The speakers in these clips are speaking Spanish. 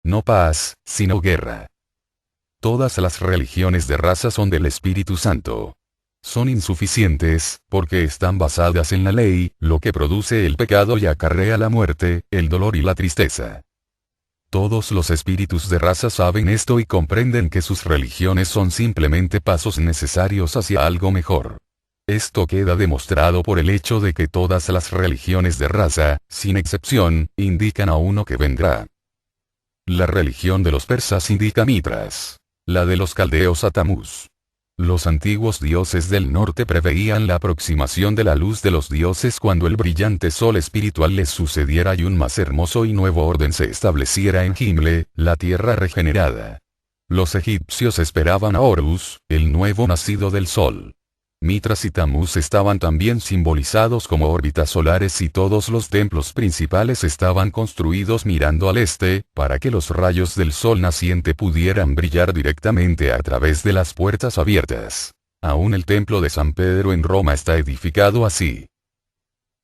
No paz, sino guerra. Todas las religiones de raza son del Espíritu Santo. Son insuficientes, porque están basadas en la ley, lo que produce el pecado y acarrea la muerte, el dolor y la tristeza. Todos los espíritus de raza saben esto y comprenden que sus religiones son simplemente pasos necesarios hacia algo mejor. Esto queda demostrado por el hecho de que todas las religiones de raza, sin excepción, indican a uno que vendrá. La religión de los persas indica a Mitras. La de los caldeos a Tamuz. Los antiguos dioses del norte preveían la aproximación de la luz de los dioses cuando el brillante sol espiritual les sucediera y un más hermoso y nuevo orden se estableciera en Gimle, la tierra regenerada. Los egipcios esperaban a Horus, el nuevo nacido del sol. Mitras y Tamuz estaban también simbolizados como órbitas solares y todos los templos principales estaban construidos mirando al este, para que los rayos del sol naciente pudieran brillar directamente a través de las puertas abiertas. Aún el templo de San Pedro en Roma está edificado así.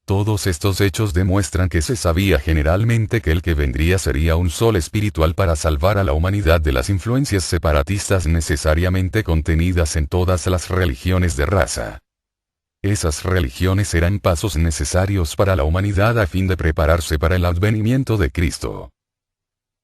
Todos estos hechos demuestran que se sabía generalmente que el que vendría sería un sol espiritual para salvar a la humanidad de las influencias separatistas necesariamente contenidas en todas las religiones de raza. Esas religiones eran pasos necesarios para la humanidad a fin de prepararse para el advenimiento de Cristo.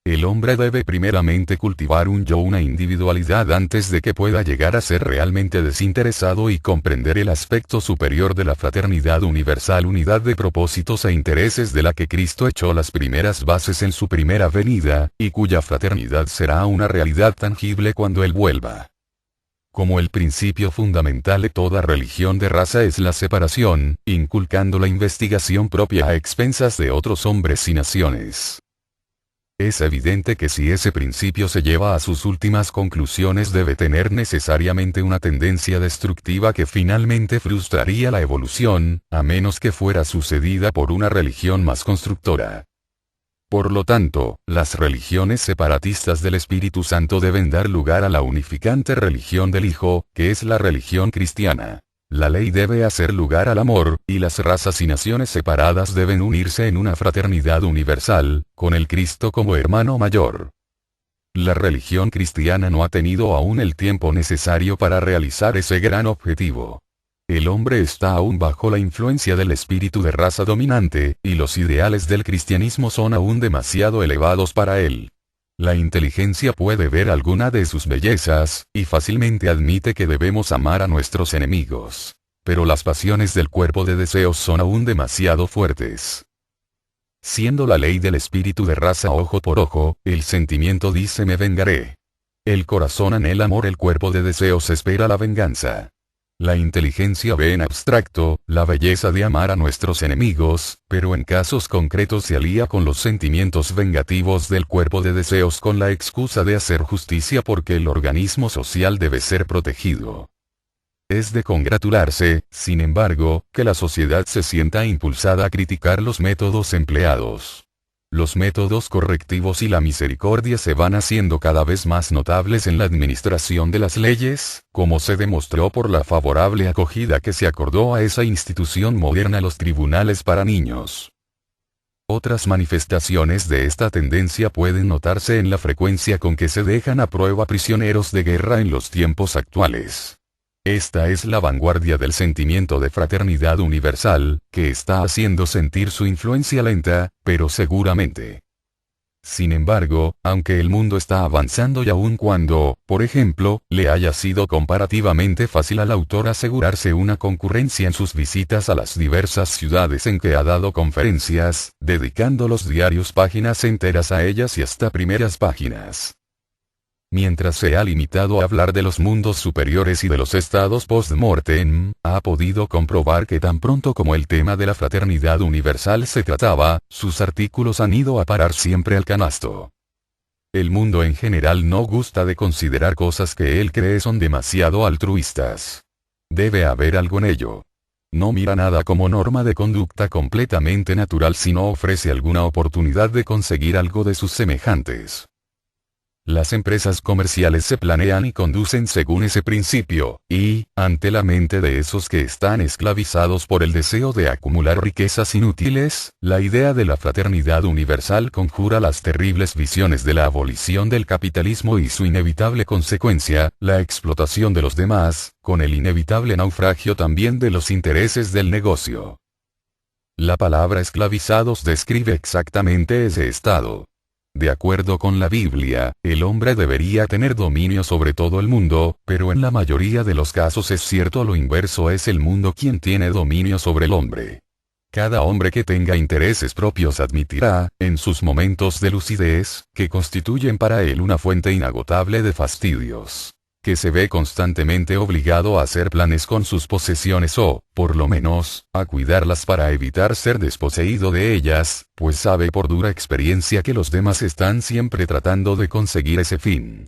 El hombre debe primeramente cultivar un yo, una individualidad antes de que pueda llegar a ser realmente desinteresado y comprender el aspecto superior de la fraternidad universal, unidad de propósitos e intereses de la que Cristo echó las primeras bases en su primera venida, y cuya fraternidad será una realidad tangible cuando Él vuelva. Como el principio fundamental de toda religión de raza es la separación, inculcando la investigación propia a expensas de otros hombres y naciones. Es evidente que si ese principio se lleva a sus últimas conclusiones debe tener necesariamente una tendencia destructiva que finalmente frustraría la evolución, a menos que fuera sucedida por una religión más constructora. Por lo tanto, las religiones separatistas del Espíritu Santo deben dar lugar a la unificante religión del Hijo, que es la religión cristiana. La ley debe hacer lugar al amor, y las razas y naciones separadas deben unirse en una fraternidad universal, con el Cristo como hermano mayor. La religión cristiana no ha tenido aún el tiempo necesario para realizar ese gran objetivo. El hombre está aún bajo la influencia del espíritu de raza dominante, y los ideales del cristianismo son aún demasiado elevados para él. La inteligencia puede ver alguna de sus bellezas, y fácilmente admite que debemos amar a nuestros enemigos. Pero las pasiones del cuerpo de deseos son aún demasiado fuertes. Siendo la ley del espíritu de raza ojo por ojo, el sentimiento dice me vengaré. El corazón anhela amor, el cuerpo de deseos espera la venganza. La inteligencia ve en abstracto la belleza de amar a nuestros enemigos, pero en casos concretos se alía con los sentimientos vengativos del cuerpo de deseos con la excusa de hacer justicia porque el organismo social debe ser protegido. Es de congratularse, sin embargo, que la sociedad se sienta impulsada a criticar los métodos empleados. Los métodos correctivos y la misericordia se van haciendo cada vez más notables en la administración de las leyes, como se demostró por la favorable acogida que se acordó a esa institución moderna, los tribunales para niños. Otras manifestaciones de esta tendencia pueden notarse en la frecuencia con que se dejan a prueba prisioneros de guerra en los tiempos actuales. Esta es la vanguardia del sentimiento de fraternidad universal, que está haciendo sentir su influencia lenta, pero seguramente. Sin embargo, aunque el mundo está avanzando y aun cuando, por ejemplo, le haya sido comparativamente fácil al autor asegurarse una concurrencia en sus visitas a las diversas ciudades en que ha dado conferencias, dedicando los diarios páginas enteras a ellas y hasta primeras páginas. Mientras se ha limitado a hablar de los mundos superiores y de los estados post-mortem, ha podido comprobar que tan pronto como el tema de la fraternidad universal se trataba, sus artículos han ido a parar siempre al canasto. El mundo en general no gusta de considerar cosas que él cree son demasiado altruistas. Debe haber algo en ello. No mira nada como norma de conducta completamente natural si no ofrece alguna oportunidad de conseguir algo de sus semejantes. Las empresas comerciales se planean y conducen según ese principio, y, ante la mente de esos que están esclavizados por el deseo de acumular riquezas inútiles, la idea de la fraternidad universal conjura las terribles visiones de la abolición del capitalismo y su inevitable consecuencia, la explotación de los demás, con el inevitable naufragio también de los intereses del negocio. La palabra esclavizados describe exactamente ese estado. De acuerdo con la Biblia, el hombre debería tener dominio sobre todo el mundo, pero en la mayoría de los casos es cierto lo inverso, es el mundo quien tiene dominio sobre el hombre. Cada hombre que tenga intereses propios admitirá, en sus momentos de lucidez, que constituyen para él una fuente inagotable de fastidios. Que se ve constantemente obligado a hacer planes con sus posesiones o, por lo menos, a cuidarlas para evitar ser desposeído de ellas, pues sabe por dura experiencia que los demás están siempre tratando de conseguir ese fin.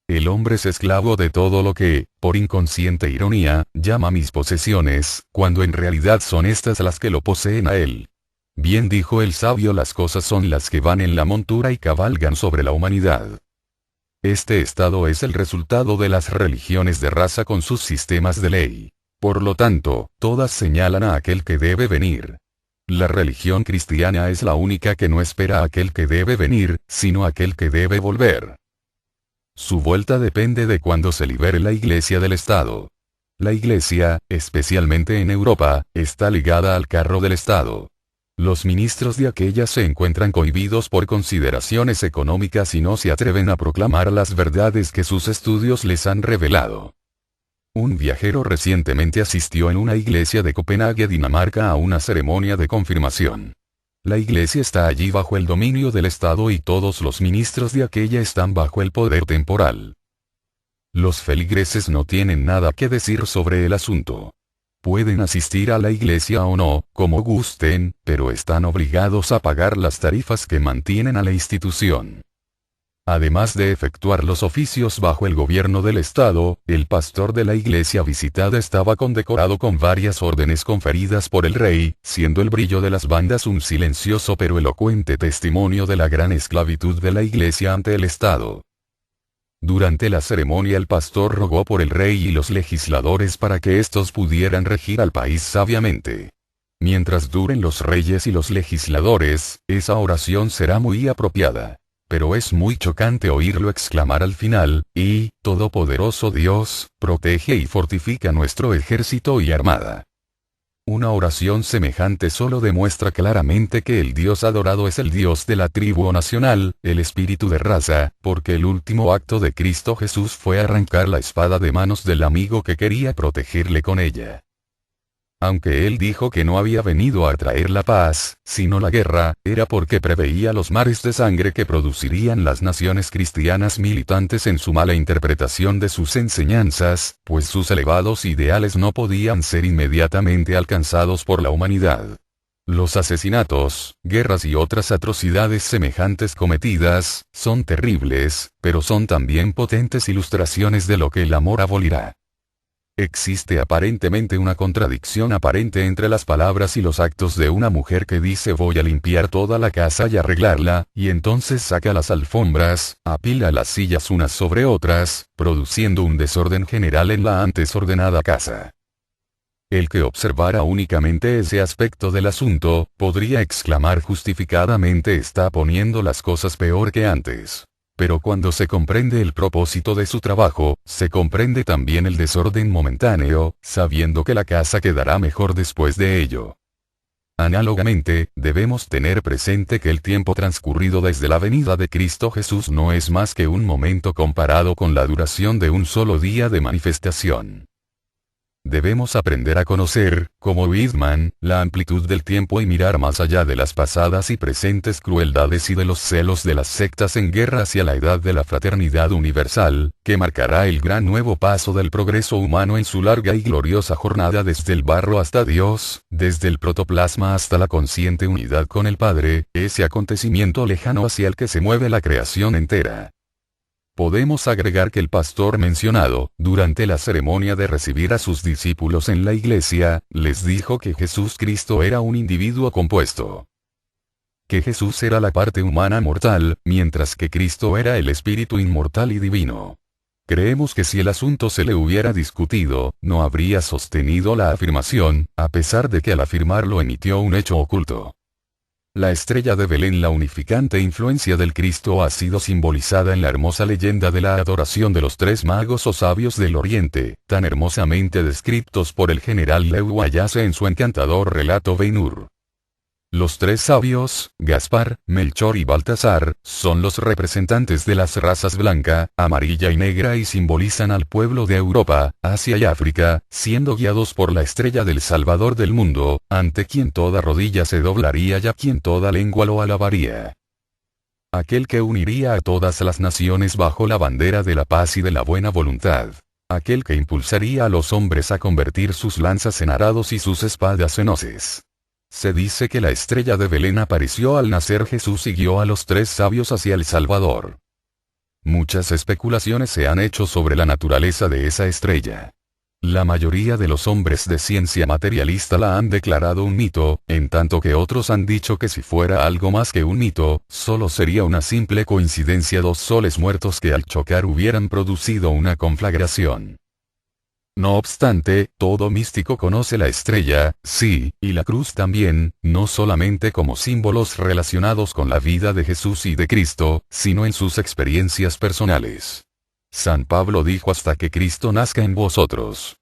El hombre es esclavo de todo lo que, por inconsciente ironía, llama mis posesiones, cuando en realidad son estas las que lo poseen a él. Bien dijo el sabio, las cosas son las que van en la montura y cabalgan sobre la humanidad. Este estado es el resultado de las religiones de raza con sus sistemas de ley. Por lo tanto, todas señalan a aquel que debe venir. La religión cristiana es la única que no espera a aquel que debe venir, sino a aquel que debe volver. Su vuelta depende de cuándo se libere la Iglesia del Estado. La Iglesia, especialmente en Europa, está ligada al carro del Estado. Los ministros de aquella se encuentran cohibidos por consideraciones económicas y no se atreven a proclamar las verdades que sus estudios les han revelado. Un viajero recientemente asistió en una iglesia de Copenhague, Dinamarca, a una ceremonia de confirmación. La iglesia está allí bajo el dominio del Estado y todos los ministros de aquella están bajo el poder temporal. Los feligreses no tienen nada que decir sobre el asunto. Pueden asistir a la iglesia o no, como gusten, pero están obligados a pagar las tarifas que mantienen a la institución. Además de efectuar los oficios bajo el gobierno del Estado, el pastor de la iglesia visitada estaba condecorado con varias órdenes conferidas por el rey, siendo el brillo de las bandas un silencioso pero elocuente testimonio de la gran esclavitud de la iglesia ante el Estado. Durante la ceremonia el pastor rogó por el rey y los legisladores para que éstos pudieran regir al país sabiamente. Mientras duren los reyes y los legisladores, esa oración será muy apropiada. Pero es muy chocante oírlo exclamar al final, y, Todopoderoso Dios, protege y fortifica nuestro ejército y armada. Una oración semejante solo demuestra claramente que el Dios adorado es el Dios de la tribu o nacional, el espíritu de raza, porque el último acto de Cristo Jesús fue arrancar la espada de manos del amigo que quería protegerle con ella. Aunque él dijo que no había venido a traer la paz, sino la guerra, era porque preveía los mares de sangre que producirían las naciones cristianas militantes en su mala interpretación de sus enseñanzas, pues sus elevados ideales no podían ser inmediatamente alcanzados por la humanidad. Los asesinatos, guerras y otras atrocidades semejantes cometidas, son terribles, pero son también potentes ilustraciones de lo que el amor abolirá. Existe aparentemente una contradicción aparente entre las palabras y los actos de una mujer que dice voy a limpiar toda la casa y arreglarla, y entonces saca las alfombras, apila las sillas unas sobre otras, produciendo un desorden general en la antes ordenada casa. El que observara únicamente ese aspecto del asunto, podría exclamar justificadamente está poniendo las cosas peor que antes. Pero cuando se comprende el propósito de su trabajo, se comprende también el desorden momentáneo, sabiendo que la casa quedará mejor después de ello. Análogamente, debemos tener presente que el tiempo transcurrido desde la venida de Cristo Jesús no es más que un momento comparado con la duración de un solo día de manifestación. Debemos aprender a conocer, como Whitman, la amplitud del tiempo y mirar más allá de las pasadas y presentes crueldades y de los celos de las sectas en guerra hacia la edad de la fraternidad universal, que marcará el gran nuevo paso del progreso humano en su larga y gloriosa jornada desde el barro hasta Dios, desde el protoplasma hasta la consciente unidad con el Padre, ese acontecimiento lejano hacia el que se mueve la creación entera. Podemos agregar que el pastor mencionado, durante la ceremonia de recibir a sus discípulos en la iglesia, les dijo que Jesús Cristo era un individuo compuesto. que Jesús era la parte humana mortal, mientras que Cristo era el espíritu inmortal y divino. Creemos que si el asunto se le hubiera discutido, no habría sostenido la afirmación, a pesar de que al afirmarlo emitió un hecho oculto. La estrella de Belén, la unificante influencia del Cristo, ha sido simbolizada en la hermosa leyenda de la adoración de los tres magos o sabios del Oriente, tan hermosamente descritos por el general Lew Wallace en su encantador relato Ben-Hur. Los tres sabios, Gaspar, Melchor y Baltasar, son los representantes de las razas blanca, amarilla y negra y simbolizan al pueblo de Europa, Asia y África, siendo guiados por la estrella del Salvador del mundo, ante quien toda rodilla se doblaría y a quien toda lengua lo alabaría. Aquel que uniría a todas las naciones bajo la bandera de la paz y de la buena voluntad. Aquel que impulsaría a los hombres a convertir sus lanzas en arados y sus espadas en hoces. Se dice que la estrella de Belén apareció al nacer Jesús y guió a los tres sabios hacia el Salvador. Muchas especulaciones se han hecho sobre la naturaleza de esa estrella. La mayoría de los hombres de ciencia materialista la han declarado un mito, en tanto que otros han dicho que si fuera algo más que un mito, solo sería una simple coincidencia, dos soles muertos que al chocar hubieran producido una conflagración. No obstante, todo místico conoce la estrella, sí, y la cruz también, no solamente como símbolos relacionados con la vida de Jesús y de Cristo, sino en sus experiencias personales. San Pablo dijo: hasta que Cristo nazca en vosotros.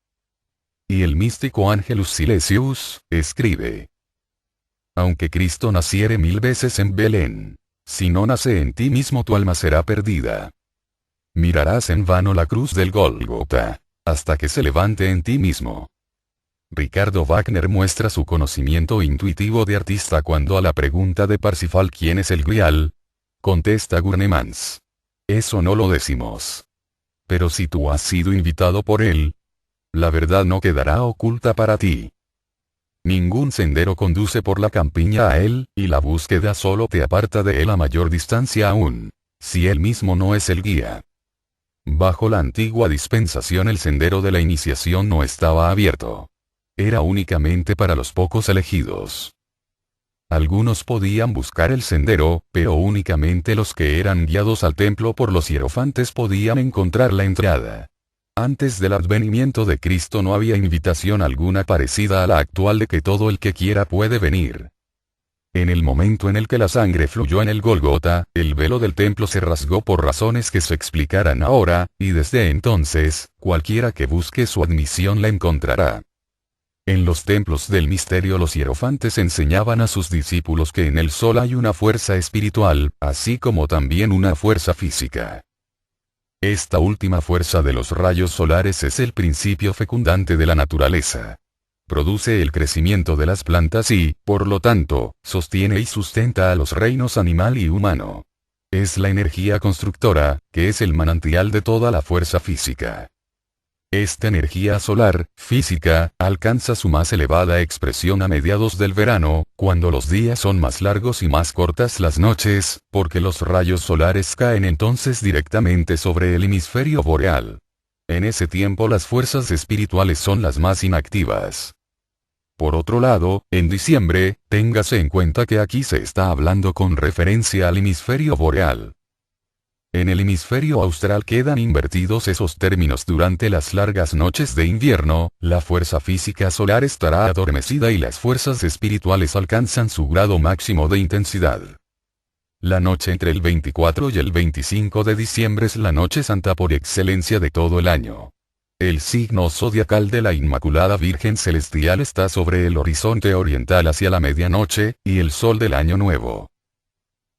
Y el místico Angelus Silesius escribe: aunque Cristo naciere 1000 veces en Belén, si no nace en ti mismo tu alma será perdida. Mirarás en vano la cruz del Gólgota, hasta que se levante en ti mismo. Ricardo Wagner muestra su conocimiento intuitivo de artista cuando a la pregunta de Parsifal ¿quién es el Grial?, contesta Gurnemans: eso no lo decimos. Pero si tú has sido invitado por él, la verdad no quedará oculta para ti. Ningún sendero conduce por la campiña a él, y la búsqueda solo te aparta de él a mayor distancia aún, si él mismo no es el guía. Bajo la antigua dispensación el sendero de la iniciación no estaba abierto. Era únicamente para los pocos elegidos. Algunos podían buscar el sendero, pero únicamente los que eran guiados al templo por los hierofantes podían encontrar la entrada. Antes del advenimiento de Cristo no había invitación alguna parecida a la actual de que todo el que quiera puede venir. En el momento en el que la sangre fluyó en el Gólgota, el velo del templo se rasgó por razones que se explicarán ahora, y desde entonces, cualquiera que busque su admisión la encontrará. En los templos del misterio los hierofantes enseñaban a sus discípulos que en el sol hay una fuerza espiritual, así como también una fuerza física. Esta última fuerza de los rayos solares es el principio fecundante de la naturaleza. Produce el crecimiento de las plantas y, por lo tanto, sostiene y sustenta a los reinos animal y humano. Es la energía constructora, que es el manantial de toda la fuerza física. Esta energía solar, física, alcanza su más elevada expresión a mediados del verano, cuando los días son más largos y más cortas las noches, porque los rayos solares caen entonces directamente sobre el hemisferio boreal. En ese tiempo las fuerzas espirituales son las más inactivas. Por otro lado, en diciembre, téngase en cuenta que aquí se está hablando con referencia al hemisferio boreal. En el hemisferio austral quedan invertidos esos términos durante las largas noches de invierno, la fuerza física solar estará adormecida y las fuerzas espirituales alcanzan su grado máximo de intensidad. La noche entre el 24 y el 25 de diciembre es la noche santa por excelencia de todo el año. El signo zodiacal de la Inmaculada Virgen Celestial está sobre el horizonte oriental hacia la medianoche, y el sol del año nuevo.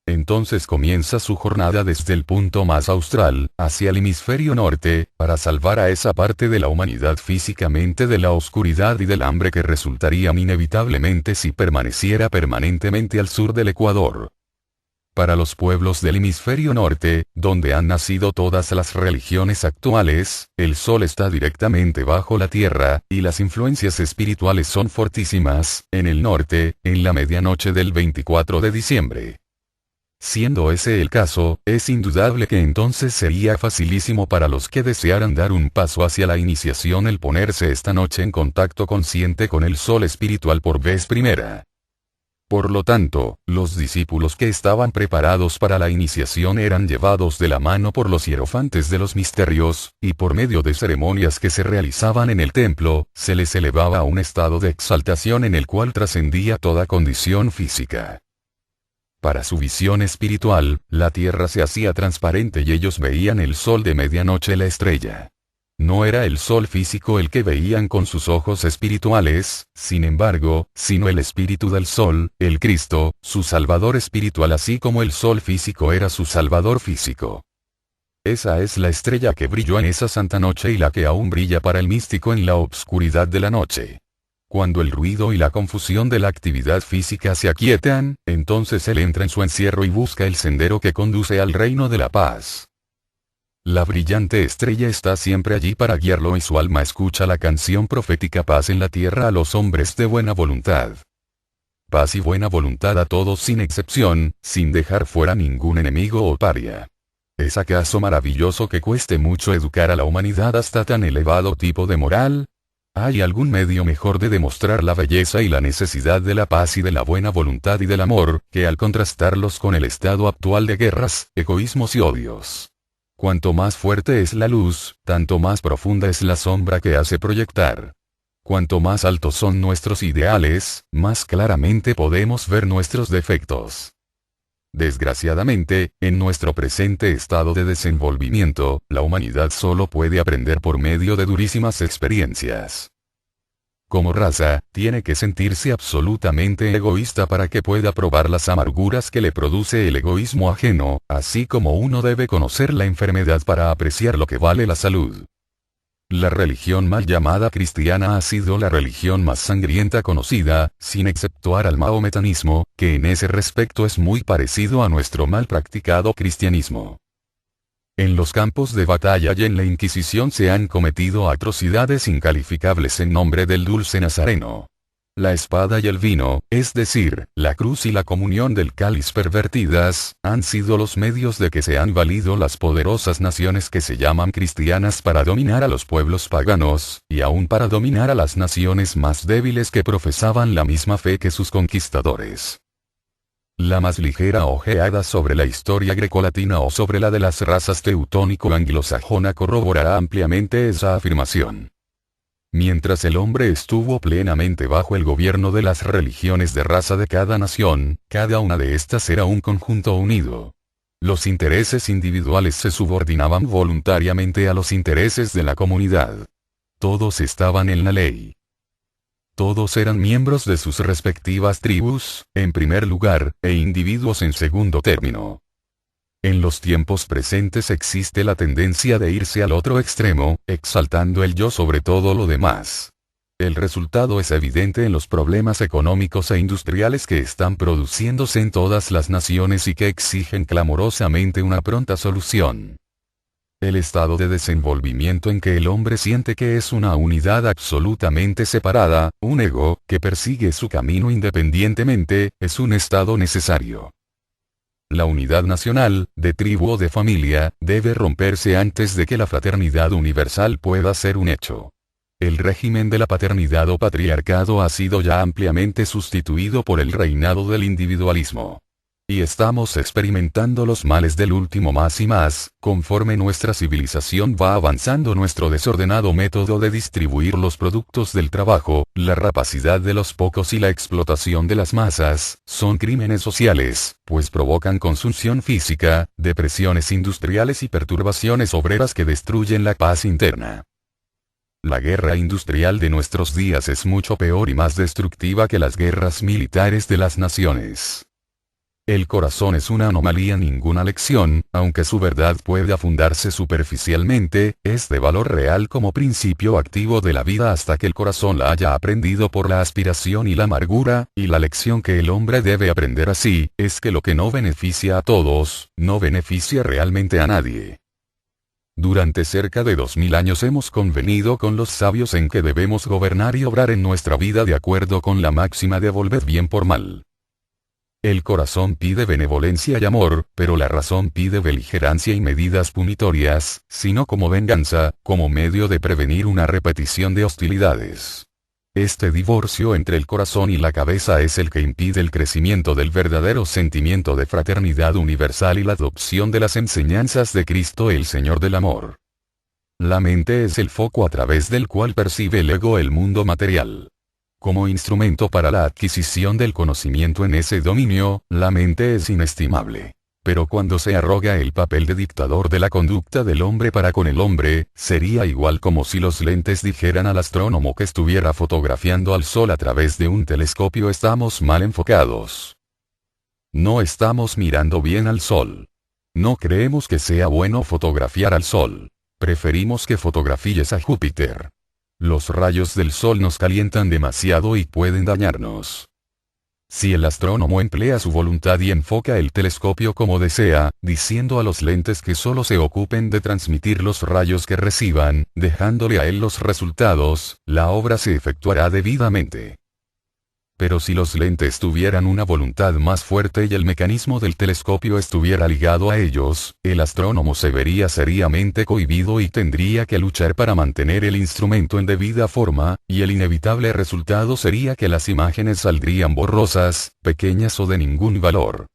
Entonces comienza su jornada desde el punto más austral, hacia el hemisferio norte, para salvar a esa parte de la humanidad físicamente de la oscuridad y del hambre que resultarían inevitablemente si permaneciera permanentemente al sur del Ecuador. Para los pueblos del hemisferio norte, donde han nacido todas las religiones actuales, el sol está directamente bajo la tierra, y las influencias espirituales son fortísimas, en el norte, en la medianoche del 24 de diciembre. Siendo ese el caso, es indudable que entonces sería facilísimo para los que desearan dar un paso hacia la iniciación el ponerse esta noche en contacto consciente con el sol espiritual por vez primera. Por lo tanto, los discípulos que estaban preparados para la iniciación eran llevados de la mano por los hierofantes de los misterios, y por medio de ceremonias que se realizaban en el templo, se les elevaba a un estado de exaltación en el cual trascendía toda condición física. Para su visión espiritual, la tierra se hacía transparente y ellos veían el sol de medianoche, la estrella. No era el sol físico el que veían con sus ojos espirituales, sin embargo, sino el espíritu del sol, el Cristo, su Salvador espiritual, así como el sol físico era su Salvador físico. Esa es la estrella que brilló en esa santa noche y la que aún brilla para el místico en la obscuridad de la noche. Cuando el ruido y la confusión de la actividad física se aquietan, entonces él entra en su encierro y busca el sendero que conduce al reino de la paz. La brillante estrella está siempre allí para guiarlo y su alma escucha la canción profética: paz en la tierra a los hombres de buena voluntad. Paz y buena voluntad a todos sin excepción, sin dejar fuera ningún enemigo o paria. ¿Es acaso maravilloso que cueste mucho educar a la humanidad hasta tan elevado tipo de moral? ¿Hay algún medio mejor de demostrar la belleza y la necesidad de la paz y de la buena voluntad y del amor, que al contrastarlos con el estado actual de guerras, egoísmos y odios? Cuanto más fuerte es la luz, tanto más profunda es la sombra que hace proyectar. Cuanto más altos son nuestros ideales, más claramente podemos ver nuestros defectos. Desgraciadamente, en nuestro presente estado de desenvolvimiento, la humanidad solo puede aprender por medio de durísimas experiencias. Como raza, tiene que sentirse absolutamente egoísta para que pueda probar las amarguras que le produce el egoísmo ajeno, así como uno debe conocer la enfermedad para apreciar lo que vale la salud. La religión mal llamada cristiana ha sido la religión más sangrienta conocida, sin exceptuar al mahometanismo, que en ese respecto es muy parecido a nuestro mal practicado cristianismo. En los campos de batalla y en la Inquisición se han cometido atrocidades incalificables en nombre del dulce Nazareno. La espada y el vino, es decir, la cruz y la comunión del cáliz pervertidas, han sido los medios de que se han valido las poderosas naciones que se llaman cristianas para dominar a los pueblos paganos, y aún para dominar a las naciones más débiles que profesaban la misma fe que sus conquistadores. La más ligera ojeada sobre la historia grecolatina o sobre la de las razas teutónico-anglosajona corroborará ampliamente esa afirmación. Mientras el hombre estuvo plenamente bajo el gobierno de las religiones de raza de cada nación, cada una de estas era un conjunto unido. Los intereses individuales se subordinaban voluntariamente a los intereses de la comunidad. Todos estaban en la ley. Todos eran miembros de sus respectivas tribus, en primer lugar, e individuos en segundo término. En los tiempos presentes existe la tendencia de irse al otro extremo, exaltando el yo sobre todo lo demás. El resultado es evidente en los problemas económicos e industriales que están produciéndose en todas las naciones y que exigen clamorosamente una pronta solución. El estado de desenvolvimiento en que el hombre siente que es una unidad absolutamente separada, un ego, que persigue su camino independientemente, es un estado necesario. La unidad nacional, de tribu o de familia, debe romperse antes de que la fraternidad universal pueda ser un hecho. El régimen de la paternidad o patriarcado ha sido ya ampliamente sustituido por el reinado del individualismo. Y estamos experimentando los males del último más y más, conforme nuestra civilización va avanzando. Nuestro desordenado método de distribuir los productos del trabajo, la rapacidad de los pocos y la explotación de las masas, son crímenes sociales, pues provocan consunción física, depresiones industriales y perturbaciones obreras que destruyen la paz interna. La guerra industrial de nuestros días es mucho peor y más destructiva que las guerras militares de las naciones. El corazón es una anomalía. Ninguna lección, aunque su verdad pueda fundarse superficialmente, es de valor real como principio activo de la vida hasta que el corazón la haya aprendido por la aspiración y la amargura, y la lección que el hombre debe aprender así, es que lo que no beneficia a todos, no beneficia realmente a nadie. Durante cerca de 2000 años hemos convenido con los sabios en que debemos gobernar y obrar en nuestra vida de acuerdo con la máxima de volver bien por mal. El corazón pide benevolencia y amor, pero la razón pide beligerancia y medidas punitorias, sino como venganza, como medio de prevenir una repetición de hostilidades. Este divorcio entre el corazón y la cabeza es el que impide el crecimiento del verdadero sentimiento de fraternidad universal y la adopción de las enseñanzas de Cristo el Señor del amor. La mente es el foco a través del cual percibe el ego el mundo material. Como instrumento para la adquisición del conocimiento en ese dominio, la mente es inestimable. Pero cuando se arroga el papel de dictador de la conducta del hombre para con el hombre, sería igual como si los lentes dijeran al astrónomo que estuviera fotografiando al sol a través de un telescopio: estamos mal enfocados. No estamos mirando bien al sol. No creemos que sea bueno fotografiar al sol. Preferimos que fotografíes a Júpiter. Los rayos del sol nos calientan demasiado y pueden dañarnos. Si el astrónomo emplea su voluntad y enfoca el telescopio como desea, diciendo a los lentes que solo se ocupen de transmitir los rayos que reciban, dejándole a él los resultados, la obra se efectuará debidamente. Pero si los lentes tuvieran una voluntad más fuerte y el mecanismo del telescopio estuviera ligado a ellos, el astrónomo se vería seriamente cohibido y tendría que luchar para mantener el instrumento en debida forma, y el inevitable resultado sería que las imágenes saldrían borrosas, pequeñas o de ningún valor.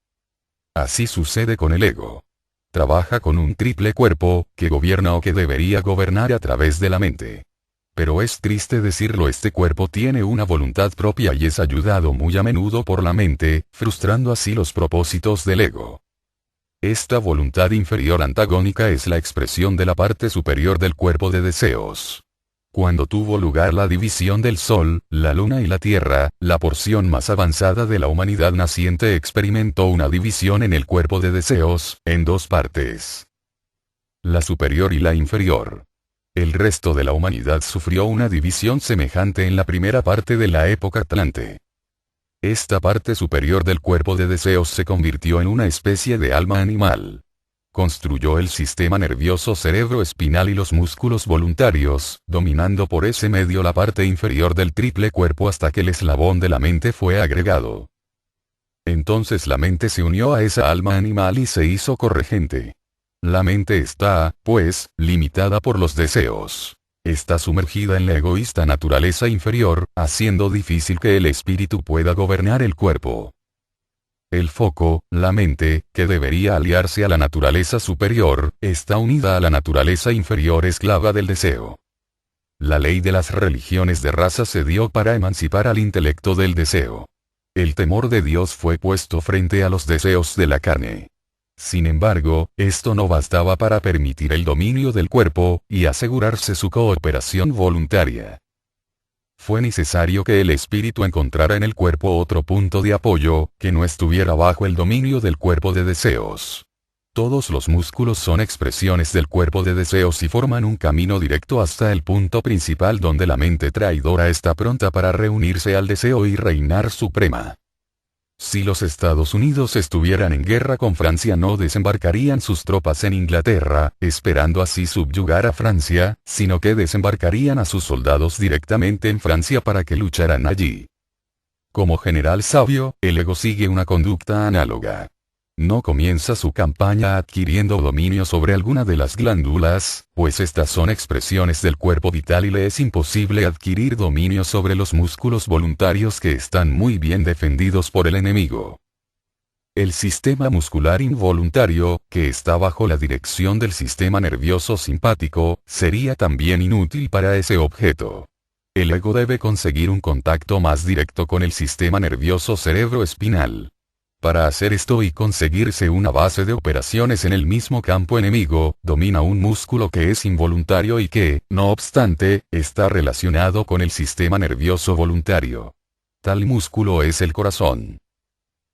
Así sucede con el ego. Trabaja con un triple cuerpo, que gobierna o que debería gobernar a través de la mente. Pero es triste decirlo, este cuerpo tiene una voluntad propia y es ayudado muy a menudo por la mente, frustrando así los propósitos del ego. Esta voluntad inferior antagónica es la expresión de la parte superior del cuerpo de deseos. Cuando tuvo lugar la división del Sol, la Luna y la Tierra, la porción más avanzada de la humanidad naciente experimentó una división en el cuerpo de deseos, en dos partes: la superior y la inferior. El resto de la humanidad sufrió una división semejante en la primera parte de la época Atlante. Esta parte superior del cuerpo de deseos se convirtió en una especie de alma animal. Construyó el sistema nervioso cerebroespinal y los músculos voluntarios, dominando por ese medio la parte inferior del triple cuerpo hasta que el eslabón de la mente fue agregado. Entonces la mente se unió a esa alma animal y se hizo corregente. La mente está, pues, limitada por los deseos. Está sumergida en la egoísta naturaleza inferior, haciendo difícil que el espíritu pueda gobernar el cuerpo. El foco, la mente, que debería aliarse a la naturaleza superior, está unida a la naturaleza inferior esclava del deseo. La ley de las religiones de raza se dio para emancipar al intelecto del deseo. El temor de Dios fue puesto frente a los deseos de la carne. Sin embargo, esto no bastaba para permitir el dominio del cuerpo, y asegurarse su cooperación voluntaria. Fue necesario que el espíritu encontrara en el cuerpo otro punto de apoyo, que no estuviera bajo el dominio del cuerpo de deseos. Todos los músculos son expresiones del cuerpo de deseos y forman un camino directo hasta el punto principal donde la mente traidora está pronta para reunirse al deseo y reinar suprema. Si los Estados Unidos estuvieran en guerra con Francia, no desembarcarían sus tropas en Inglaterra, esperando así subyugar a Francia, sino que desembarcarían a sus soldados directamente en Francia para que lucharan allí. Como general sabio, el ego sigue una conducta análoga. No comienza su campaña adquiriendo dominio sobre alguna de las glándulas, pues estas son expresiones del cuerpo vital y le es imposible adquirir dominio sobre los músculos voluntarios que están muy bien defendidos por el enemigo. El sistema muscular involuntario, que está bajo la dirección del sistema nervioso simpático, sería también inútil para ese objeto. El ego debe conseguir un contacto más directo con el sistema nervioso cerebroespinal. Para hacer esto y conseguirse una base de operaciones en el mismo campo enemigo, domina un músculo que es involuntario y que, no obstante, está relacionado con el sistema nervioso voluntario. Tal músculo es el corazón.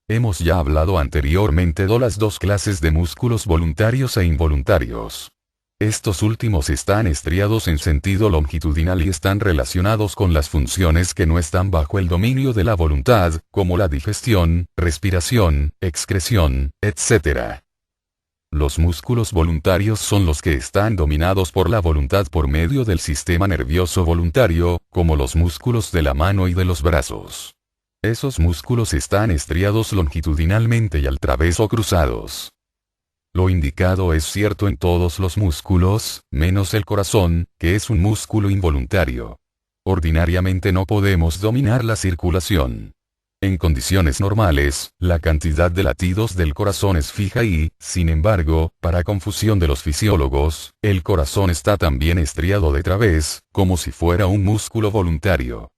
Hemos ya hablado anteriormente de las dos clases de músculos voluntarios e involuntarios. Estos últimos están estriados en sentido longitudinal y están relacionados con las funciones que no están bajo el dominio de la voluntad, como la digestión, respiración, excreción, etc. Los músculos voluntarios son los que están dominados por la voluntad por medio del sistema nervioso voluntario, como los músculos de la mano y de los brazos. Esos músculos están estriados longitudinalmente y al través o cruzados. Lo indicado es cierto en todos los músculos, menos el corazón, que es un músculo involuntario. Ordinariamente no podemos dominar la circulación. En condiciones normales, la cantidad de latidos del corazón es fija y, sin embargo, para confusión de los fisiólogos, el corazón está también estriado de través, como si fuera un músculo voluntario.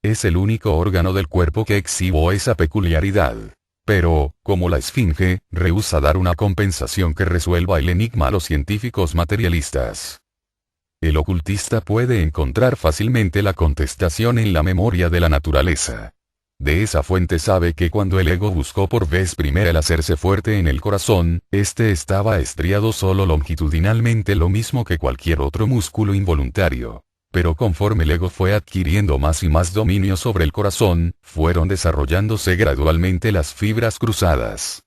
Es el único órgano del cuerpo que exhibe esa peculiaridad. Pero, como la esfinge, rehúsa dar una compensación que resuelva el enigma a los científicos materialistas. El ocultista puede encontrar fácilmente la contestación en la memoria de la naturaleza. De esa fuente sabe que cuando el ego buscó por vez primera el hacerse fuerte en el corazón, este estaba estriado solo longitudinalmente, lo mismo que cualquier otro músculo involuntario. Pero conforme el ego fue adquiriendo más y más dominio sobre el corazón, fueron desarrollándose gradualmente las fibras cruzadas.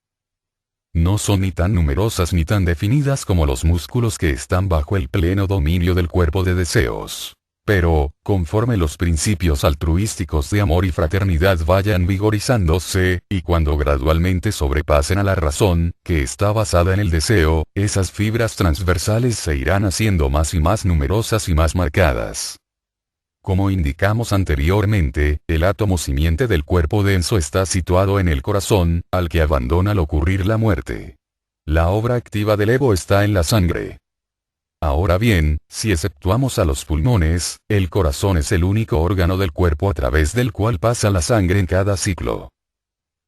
No son ni tan numerosas ni tan definidas como los músculos que están bajo el pleno dominio del cuerpo de deseos. Pero, conforme los principios altruísticos de amor y fraternidad vayan vigorizándose, y cuando gradualmente sobrepasen a la razón, que está basada en el deseo, esas fibras transversales se irán haciendo más y más numerosas y más marcadas. Como indicamos anteriormente, el átomo simiente del cuerpo denso está situado en el corazón, al que abandona al ocurrir la muerte. La obra activa del ego está en la sangre. Ahora bien, si exceptuamos a los pulmones, el corazón es el único órgano del cuerpo a través del cual pasa la sangre en cada ciclo.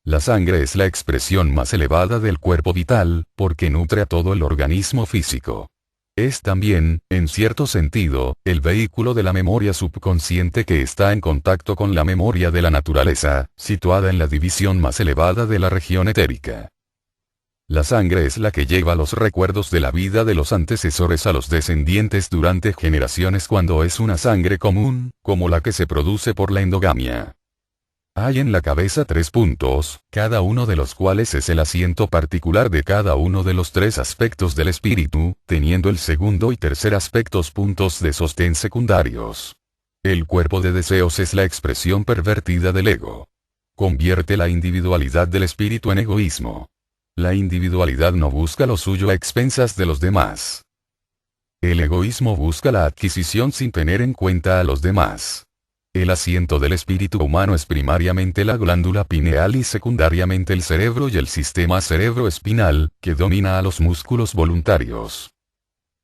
La sangre es la expresión más elevada del cuerpo vital, porque nutre a todo el organismo físico. Es también, en cierto sentido, el vehículo de la memoria subconsciente que está en contacto con la memoria de la naturaleza, situada en la división más elevada de la región etérica. La sangre es la que lleva los recuerdos de la vida de los antecesores a los descendientes durante generaciones cuando es una sangre común, como la que se produce por la endogamia. Hay en la cabeza 3 puntos, cada uno de los cuales es el asiento particular de cada uno de los 3 aspectos del espíritu, teniendo el segundo y tercer aspectos puntos de sostén secundarios. El cuerpo de deseos es la expresión pervertida del ego. Convierte la individualidad del espíritu en egoísmo. La individualidad no busca lo suyo a expensas de los demás. El egoísmo busca la adquisición sin tener en cuenta a los demás. El asiento del espíritu humano es primariamente la glándula pineal y secundariamente el cerebro y el sistema cerebroespinal, que domina a los músculos voluntarios.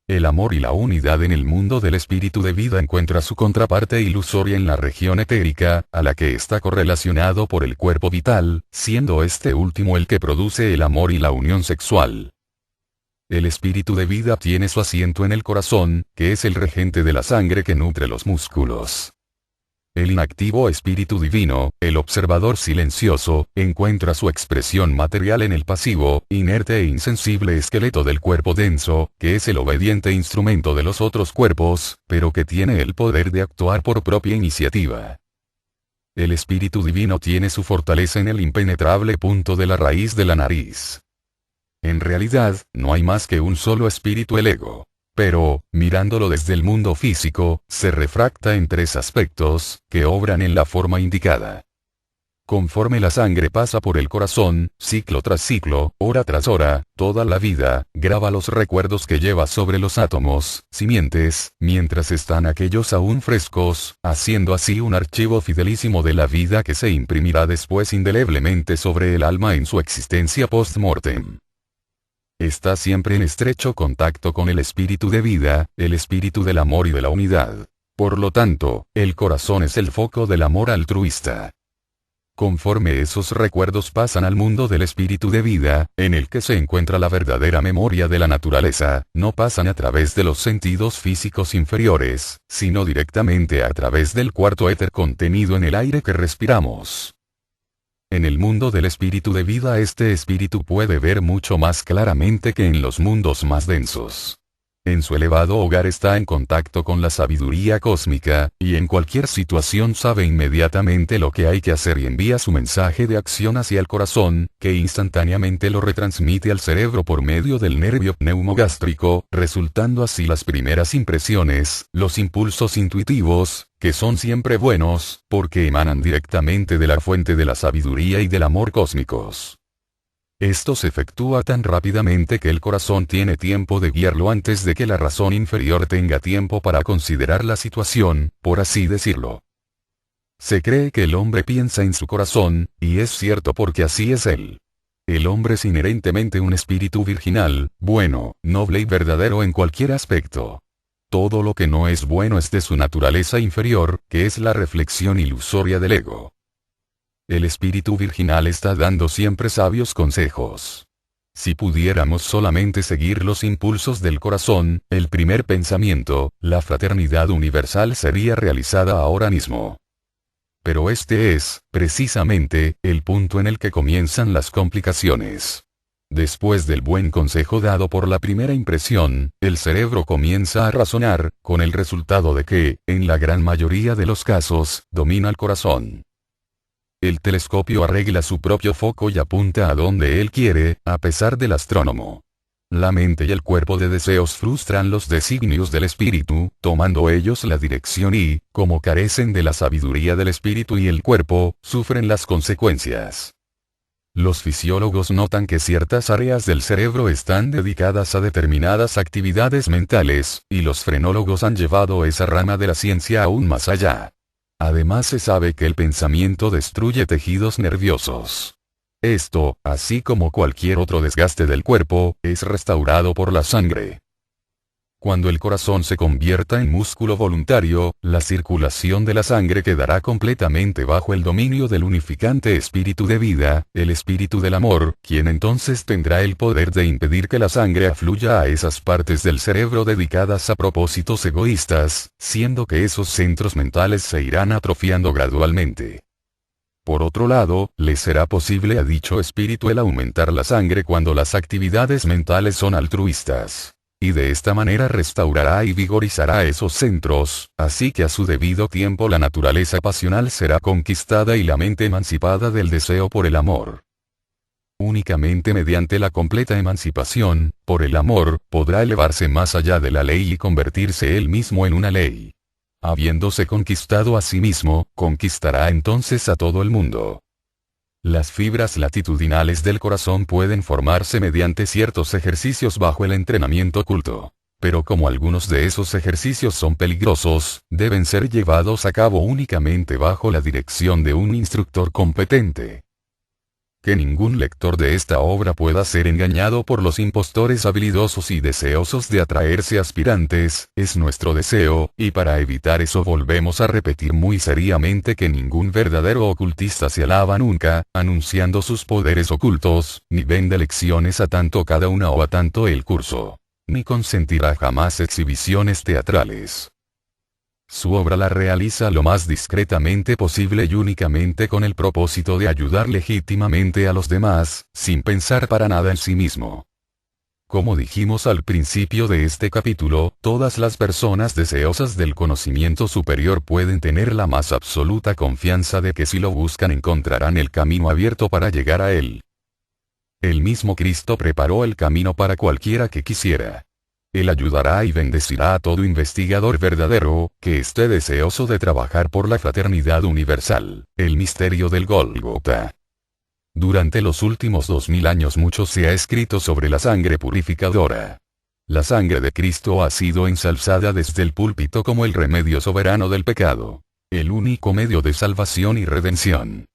El amor y la unidad en el mundo del espíritu de vida encuentra su contraparte ilusoria en la región etérica, a la que está correlacionado por el cuerpo vital, siendo este último el que produce el amor y la unión sexual. El espíritu de vida tiene su asiento en el corazón, que es el regente de la sangre que nutre los músculos. El inactivo espíritu divino, el observador silencioso, encuentra su expresión material en el pasivo, inerte e insensible esqueleto del cuerpo denso, que es el obediente instrumento de los otros cuerpos, pero que tiene el poder de actuar por propia iniciativa. El espíritu divino tiene su fortaleza en el impenetrable punto de la raíz de la nariz. En realidad, no hay más que un solo espíritu, el ego. Pero, mirándolo desde el mundo físico, se refracta en 3 aspectos, que obran en la forma indicada. Conforme la sangre pasa por el corazón, ciclo tras ciclo, hora tras hora, toda la vida, graba los recuerdos que lleva sobre los átomos, simientes, mientras están aquellos aún frescos, haciendo así un archivo fidelísimo de la vida que se imprimirá después indeleblemente sobre el alma en su existencia post-mortem. Está siempre en estrecho contacto con el espíritu de vida, el espíritu del amor y de la unidad. Por lo tanto, el corazón es el foco del amor altruista. Conforme esos recuerdos pasan al mundo del espíritu de vida, en el que se encuentra la verdadera memoria de la naturaleza, no pasan a través de los sentidos físicos inferiores, sino directamente a través del cuarto éter contenido en el aire que respiramos. En el mundo del espíritu de vida este espíritu puede ver mucho más claramente que en los mundos más densos. En su elevado hogar está en contacto con la sabiduría cósmica, y en cualquier situación sabe inmediatamente lo que hay que hacer y envía su mensaje de acción hacia el corazón, que instantáneamente lo retransmite al cerebro por medio del nervio pneumogástrico, resultando así las primeras impresiones, los impulsos intuitivos, que son siempre buenos, porque emanan directamente de la fuente de la sabiduría y del amor cósmicos. Esto se efectúa tan rápidamente que el corazón tiene tiempo de guiarlo antes de que la razón inferior tenga tiempo para considerar la situación, por así decirlo. Se cree que el hombre piensa en su corazón, y es cierto porque así es él. El hombre es inherentemente un espíritu virginal, bueno, noble y verdadero en cualquier aspecto. Todo lo que no es bueno es de su naturaleza inferior, que es la reflexión ilusoria del ego. El espíritu virginal está dando siempre sabios consejos. Si pudiéramos solamente seguir los impulsos del corazón, el primer pensamiento, la fraternidad universal sería realizada ahora mismo. Pero este es, precisamente, el punto en el que comienzan las complicaciones. Después del buen consejo dado por la primera impresión, el cerebro comienza a razonar, con el resultado de que, en la gran mayoría de los casos, domina el corazón. El telescopio arregla su propio foco y apunta a donde él quiere, a pesar del astrónomo. La mente y el cuerpo de deseos frustran los designios del espíritu, tomando ellos la dirección y, como carecen de la sabiduría del espíritu y el cuerpo, sufren las consecuencias. Los fisiólogos notan que ciertas áreas del cerebro están dedicadas a determinadas actividades mentales, y los frenólogos han llevado esa rama de la ciencia aún más allá. Además se sabe que el pensamiento destruye tejidos nerviosos. Esto, así como cualquier otro desgaste del cuerpo, es restaurado por la sangre. Cuando el corazón se convierta en músculo voluntario, la circulación de la sangre quedará completamente bajo el dominio del unificante espíritu de vida, el espíritu del amor, quien entonces tendrá el poder de impedir que la sangre afluya a esas partes del cerebro dedicadas a propósitos egoístas, siendo que esos centros mentales se irán atrofiando gradualmente. Por otro lado, le será posible a dicho espíritu el aumentar la sangre cuando las actividades mentales son altruistas. Y de esta manera restaurará y vigorizará esos centros, así que a su debido tiempo la naturaleza pasional será conquistada y la mente emancipada del deseo por el amor. Únicamente mediante la completa emancipación, por el amor, podrá elevarse más allá de la ley y convertirse él mismo en una ley. Habiéndose conquistado a sí mismo, conquistará entonces a todo el mundo. Las fibras latitudinales del corazón pueden formarse mediante ciertos ejercicios bajo el entrenamiento oculto. Pero como algunos de esos ejercicios son peligrosos, deben ser llevados a cabo únicamente bajo la dirección de un instructor competente. Que ningún lector de esta obra pueda ser engañado por los impostores habilidosos y deseosos de atraerse aspirantes, es nuestro deseo, y para evitar eso volvemos a repetir muy seriamente que ningún verdadero ocultista se alaba nunca, anunciando sus poderes ocultos, ni vende lecciones a tanto cada una o a tanto el curso. Ni consentirá jamás exhibiciones teatrales. Su obra la realiza lo más discretamente posible y únicamente con el propósito de ayudar legítimamente a los demás, sin pensar para nada en sí mismo. Como dijimos al principio de este capítulo, todas las personas deseosas del conocimiento superior pueden tener la más absoluta confianza de que si lo buscan encontrarán el camino abierto para llegar a él. El mismo Cristo preparó el camino para cualquiera que quisiera. Él ayudará y bendecirá a todo investigador verdadero, que esté deseoso de trabajar por la fraternidad universal, el misterio del Gólgota. Durante los últimos 2000 años mucho se ha escrito sobre la sangre purificadora. La sangre de Cristo ha sido ensalzada desde el púlpito como el remedio soberano del pecado, el único medio de salvación y redención.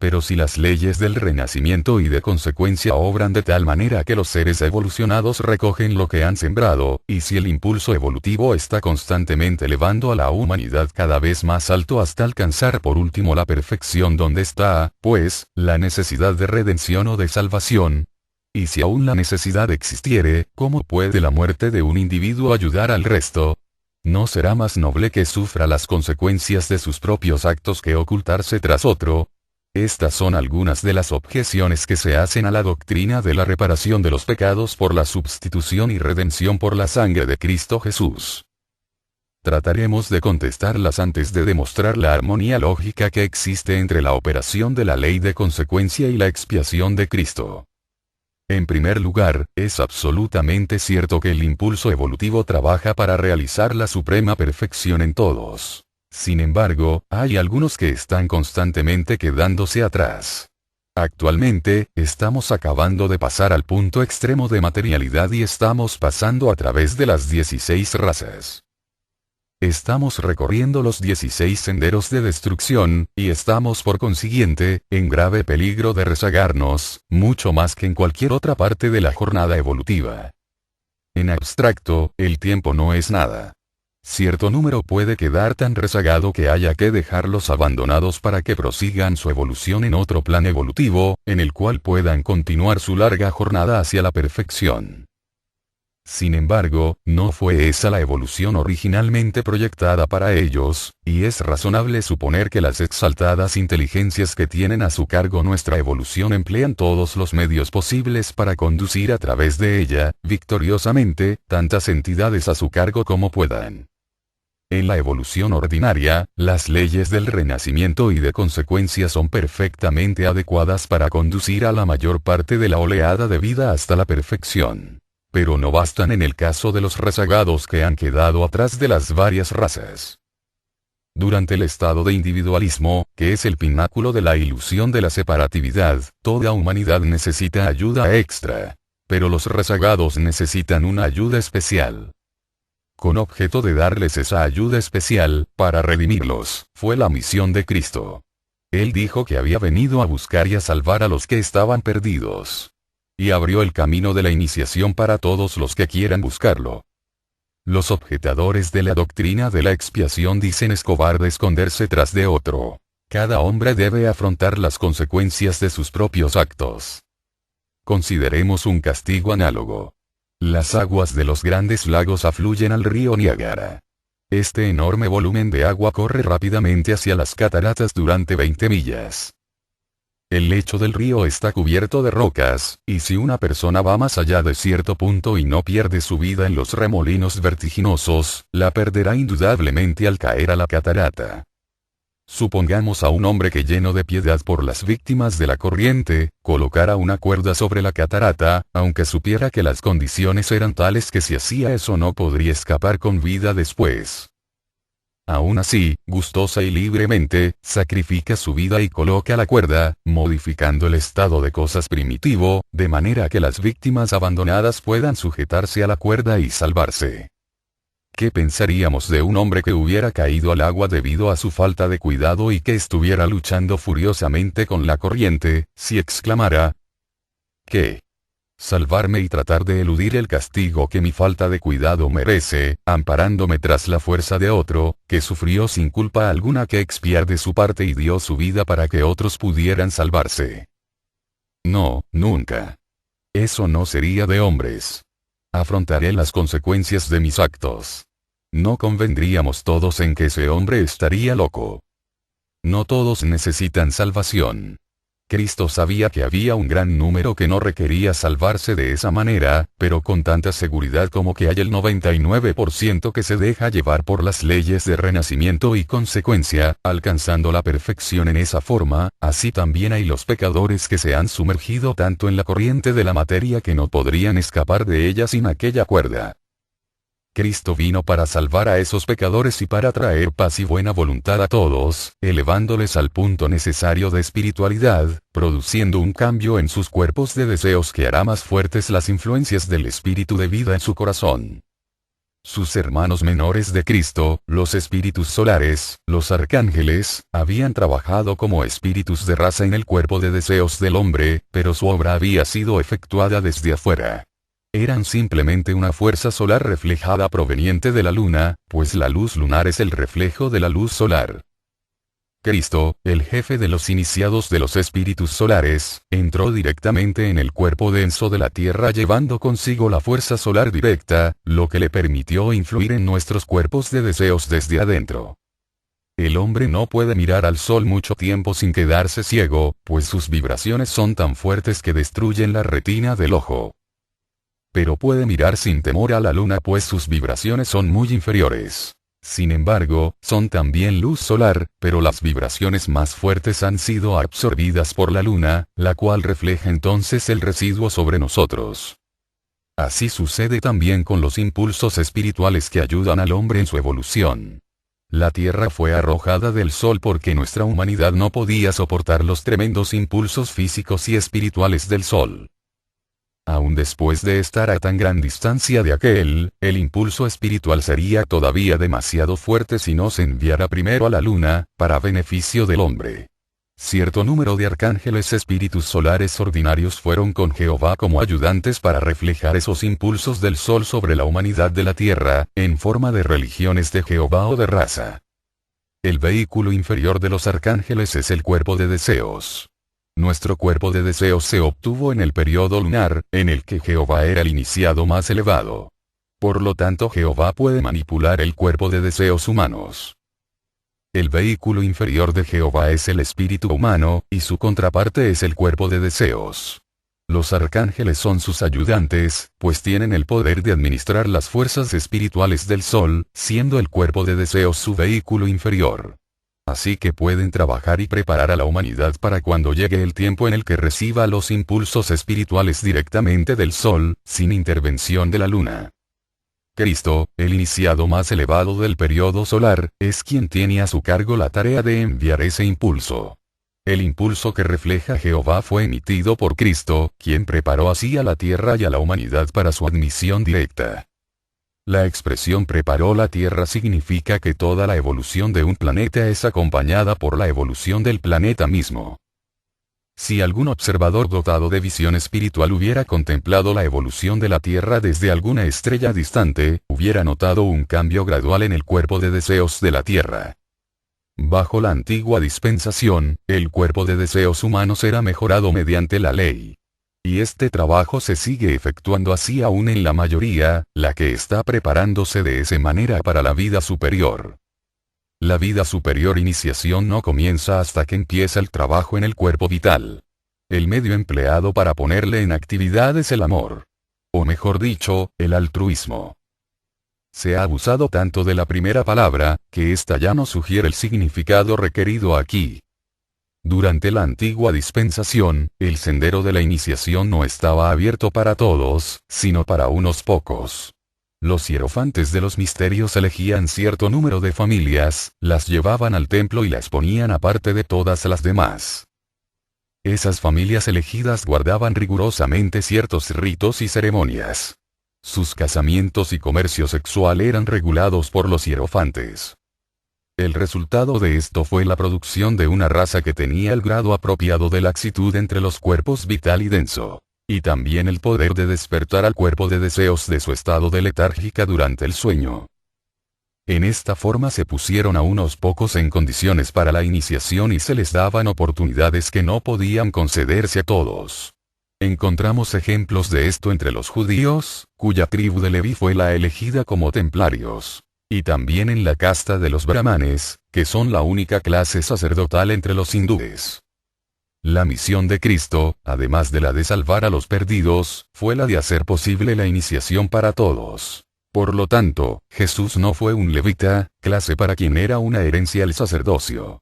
Pero si las leyes del renacimiento y de consecuencia obran de tal manera que los seres evolucionados recogen lo que han sembrado, y si el impulso evolutivo está constantemente elevando a la humanidad cada vez más alto hasta alcanzar por último la perfección donde está, pues, la necesidad de redención o de salvación. Y si aún la necesidad existiere, ¿cómo puede la muerte de un individuo ayudar al resto? ¿No será más noble que sufra las consecuencias de sus propios actos que ocultarse tras otro? Estas son algunas de las objeciones que se hacen a la doctrina de la reparación de los pecados por la sustitución y redención por la sangre de Cristo Jesús. Trataremos de contestarlas antes de demostrar la armonía lógica que existe entre la operación de la ley de consecuencia y la expiación de Cristo. En primer lugar, es absolutamente cierto que el impulso evolutivo trabaja para realizar la suprema perfección en todos. Sin embargo, hay algunos que están constantemente quedándose atrás. Actualmente, estamos acabando de pasar al punto extremo de materialidad y estamos pasando a través de las 16 razas. Estamos recorriendo los 16 senderos de destrucción, y estamos por consiguiente, en grave peligro de rezagarnos, mucho más que en cualquier otra parte de la jornada evolutiva. En abstracto, el tiempo no es nada. Cierto número puede quedar tan rezagado que haya que dejarlos abandonados para que prosigan su evolución en otro plan evolutivo, en el cual puedan continuar su larga jornada hacia la perfección. Sin embargo, no fue esa la evolución originalmente proyectada para ellos, y es razonable suponer que las exaltadas inteligencias que tienen a su cargo nuestra evolución emplean todos los medios posibles para conducir a través de ella, victoriosamente, tantas entidades a su cargo como puedan. En la evolución ordinaria, las leyes del renacimiento y de consecuencia son perfectamente adecuadas para conducir a la mayor parte de la oleada de vida hasta la perfección. Pero no bastan en el caso de los rezagados que han quedado atrás de las varias razas. Durante el estado de individualismo, que es el pináculo de la ilusión de la separatividad, toda humanidad necesita ayuda extra. Pero los rezagados necesitan una ayuda especial. Con objeto de darles esa ayuda especial, para redimirlos, fue la misión de Cristo. Él dijo que había venido a buscar y a salvar a los que estaban perdidos. Y abrió el camino de la iniciación para todos los que quieran buscarlo. Los objetadores de la doctrina de la expiación dicen es cobarde esconderse tras de otro. Cada hombre debe afrontar las consecuencias de sus propios actos. Consideremos un castigo análogo. Las aguas de los grandes lagos afluyen al río Niágara. Este enorme volumen de agua corre rápidamente hacia las cataratas durante 20 millas. El lecho del río está cubierto de rocas, y si una persona va más allá de cierto punto y no pierde su vida en los remolinos vertiginosos, la perderá indudablemente al caer a la catarata. Supongamos a un hombre que, lleno de piedad por las víctimas de la corriente, colocara una cuerda sobre la catarata, aunque supiera que las condiciones eran tales que si hacía eso no podría escapar con vida después. Aún así, gustosa y libremente, sacrifica su vida y coloca la cuerda, modificando el estado de cosas primitivo, de manera que las víctimas abandonadas puedan sujetarse a la cuerda y salvarse. ¿Qué pensaríamos de un hombre que hubiera caído al agua debido a su falta de cuidado y que estuviera luchando furiosamente con la corriente, si exclamara: ¿qué? Salvarme y tratar de eludir el castigo que mi falta de cuidado merece, amparándome tras la fuerza de otro, que sufrió sin culpa alguna que expiar de su parte y dio su vida para que otros pudieran salvarse. No, nunca. Eso no sería de hombres. Afrontaré las consecuencias de mis actos. No convendríamos todos en que ese hombre estaría loco. No todos necesitan salvación. Cristo sabía que había un gran número que no requería salvarse de esa manera, pero con tanta seguridad como que hay el 99% que se deja llevar por las leyes de renacimiento y consecuencia, alcanzando la perfección en esa forma, así también hay los pecadores que se han sumergido tanto en la corriente de la materia que no podrían escapar de ella sin aquella cuerda. Cristo vino para salvar a esos pecadores y para traer paz y buena voluntad a todos, elevándoles al punto necesario de espiritualidad, produciendo un cambio en sus cuerpos de deseos que hará más fuertes las influencias del espíritu de vida en su corazón. Sus hermanos menores de Cristo, los espíritus solares, los arcángeles, habían trabajado como espíritus de raza en el cuerpo de deseos del hombre, pero su obra había sido efectuada desde afuera. Eran simplemente una fuerza solar reflejada proveniente de la luna, pues la luz lunar es el reflejo de la luz solar. Cristo, el jefe de los iniciados de los espíritus solares, entró directamente en el cuerpo denso de la Tierra llevando consigo la fuerza solar directa, lo que le permitió influir en nuestros cuerpos de deseos desde adentro. El hombre no puede mirar al sol mucho tiempo sin quedarse ciego, pues sus vibraciones son tan fuertes que destruyen la retina del ojo. Pero puede mirar sin temor a la luna pues sus vibraciones son muy inferiores. Sin embargo, son también luz solar, pero las vibraciones más fuertes han sido absorbidas por la luna, la cual refleja entonces el residuo sobre nosotros. Así sucede también con los impulsos espirituales que ayudan al hombre en su evolución. la Tierra fue arrojada del Sol porque nuestra humanidad no podía soportar los tremendos impulsos físicos y espirituales del Sol. Aún después de estar a tan gran distancia de aquel, el impulso espiritual sería todavía demasiado fuerte si no se enviara primero a la Luna, para beneficio del hombre. Cierto número de arcángeles espíritus solares ordinarios fueron con Jehová como ayudantes para reflejar esos impulsos del Sol sobre la humanidad de la Tierra, en forma de religiones de Jehová o de raza. El vehículo inferior de los arcángeles es el cuerpo de deseos. Nuestro cuerpo de deseos se obtuvo en el periodo lunar, en el que Jehová era el iniciado más elevado. Por lo tanto, Jehová puede manipular el cuerpo de deseos humanos. El vehículo inferior de Jehová es el espíritu humano, y su contraparte es el cuerpo de deseos. Los arcángeles son sus ayudantes, pues tienen el poder de administrar las fuerzas espirituales del Sol, siendo el cuerpo de deseos su vehículo inferior. Así que pueden trabajar y preparar a la humanidad para cuando llegue el tiempo en el que reciba los impulsos espirituales directamente del Sol, sin intervención de la Luna. Cristo, el iniciado más elevado del periodo solar, es quien tiene a su cargo la tarea de enviar ese impulso. El impulso que refleja Jehová fue emitido por Cristo, quien preparó así a la tierra y a la humanidad para su admisión directa. La expresión preparó la Tierra significa que toda la evolución de un planeta es acompañada por la evolución del planeta mismo. Si algún observador dotado de visión espiritual hubiera contemplado la evolución de la Tierra desde alguna estrella distante, hubiera notado un cambio gradual en el cuerpo de deseos de la Tierra. Bajo la antigua dispensación, el cuerpo de deseos humanos era mejorado mediante la ley. Y este trabajo se sigue efectuando así aún en la mayoría, la que está preparándose de esa manera para la vida superior. La vida superior iniciación no comienza hasta que empieza el trabajo en el cuerpo vital. El medio empleado para ponerle en actividad es el amor. O mejor dicho, el altruismo. Se ha abusado tanto de la primera palabra, que ésta ya no sugiere el significado requerido aquí. Durante la antigua dispensación, el sendero de la iniciación no estaba abierto para todos, sino para unos pocos. Los hierofantes de los misterios elegían cierto número de familias, las llevaban al templo y las ponían aparte de todas las demás. Esas familias elegidas guardaban rigurosamente ciertos ritos y ceremonias. Sus casamientos y comercio sexual eran regulados por los hierofantes. El resultado de esto fue la producción de una raza que tenía el grado apropiado de laxitud entre los cuerpos vital y denso, y también el poder de despertar al cuerpo de deseos de su estado de letárgica durante el sueño. En esta forma se pusieron a unos pocos en condiciones para la iniciación y se les daban oportunidades que no podían concederse a todos. Encontramos ejemplos de esto entre los judíos, cuya tribu de Leví fue la elegida como templarios. Y también en la casta de los brahmanes, que son la única clase sacerdotal entre los hindúes. La misión de Cristo, además de la de salvar a los perdidos, fue la de hacer posible la iniciación para todos. Por lo tanto, Jesús no fue un levita, clase para quien era una herencia el sacerdocio.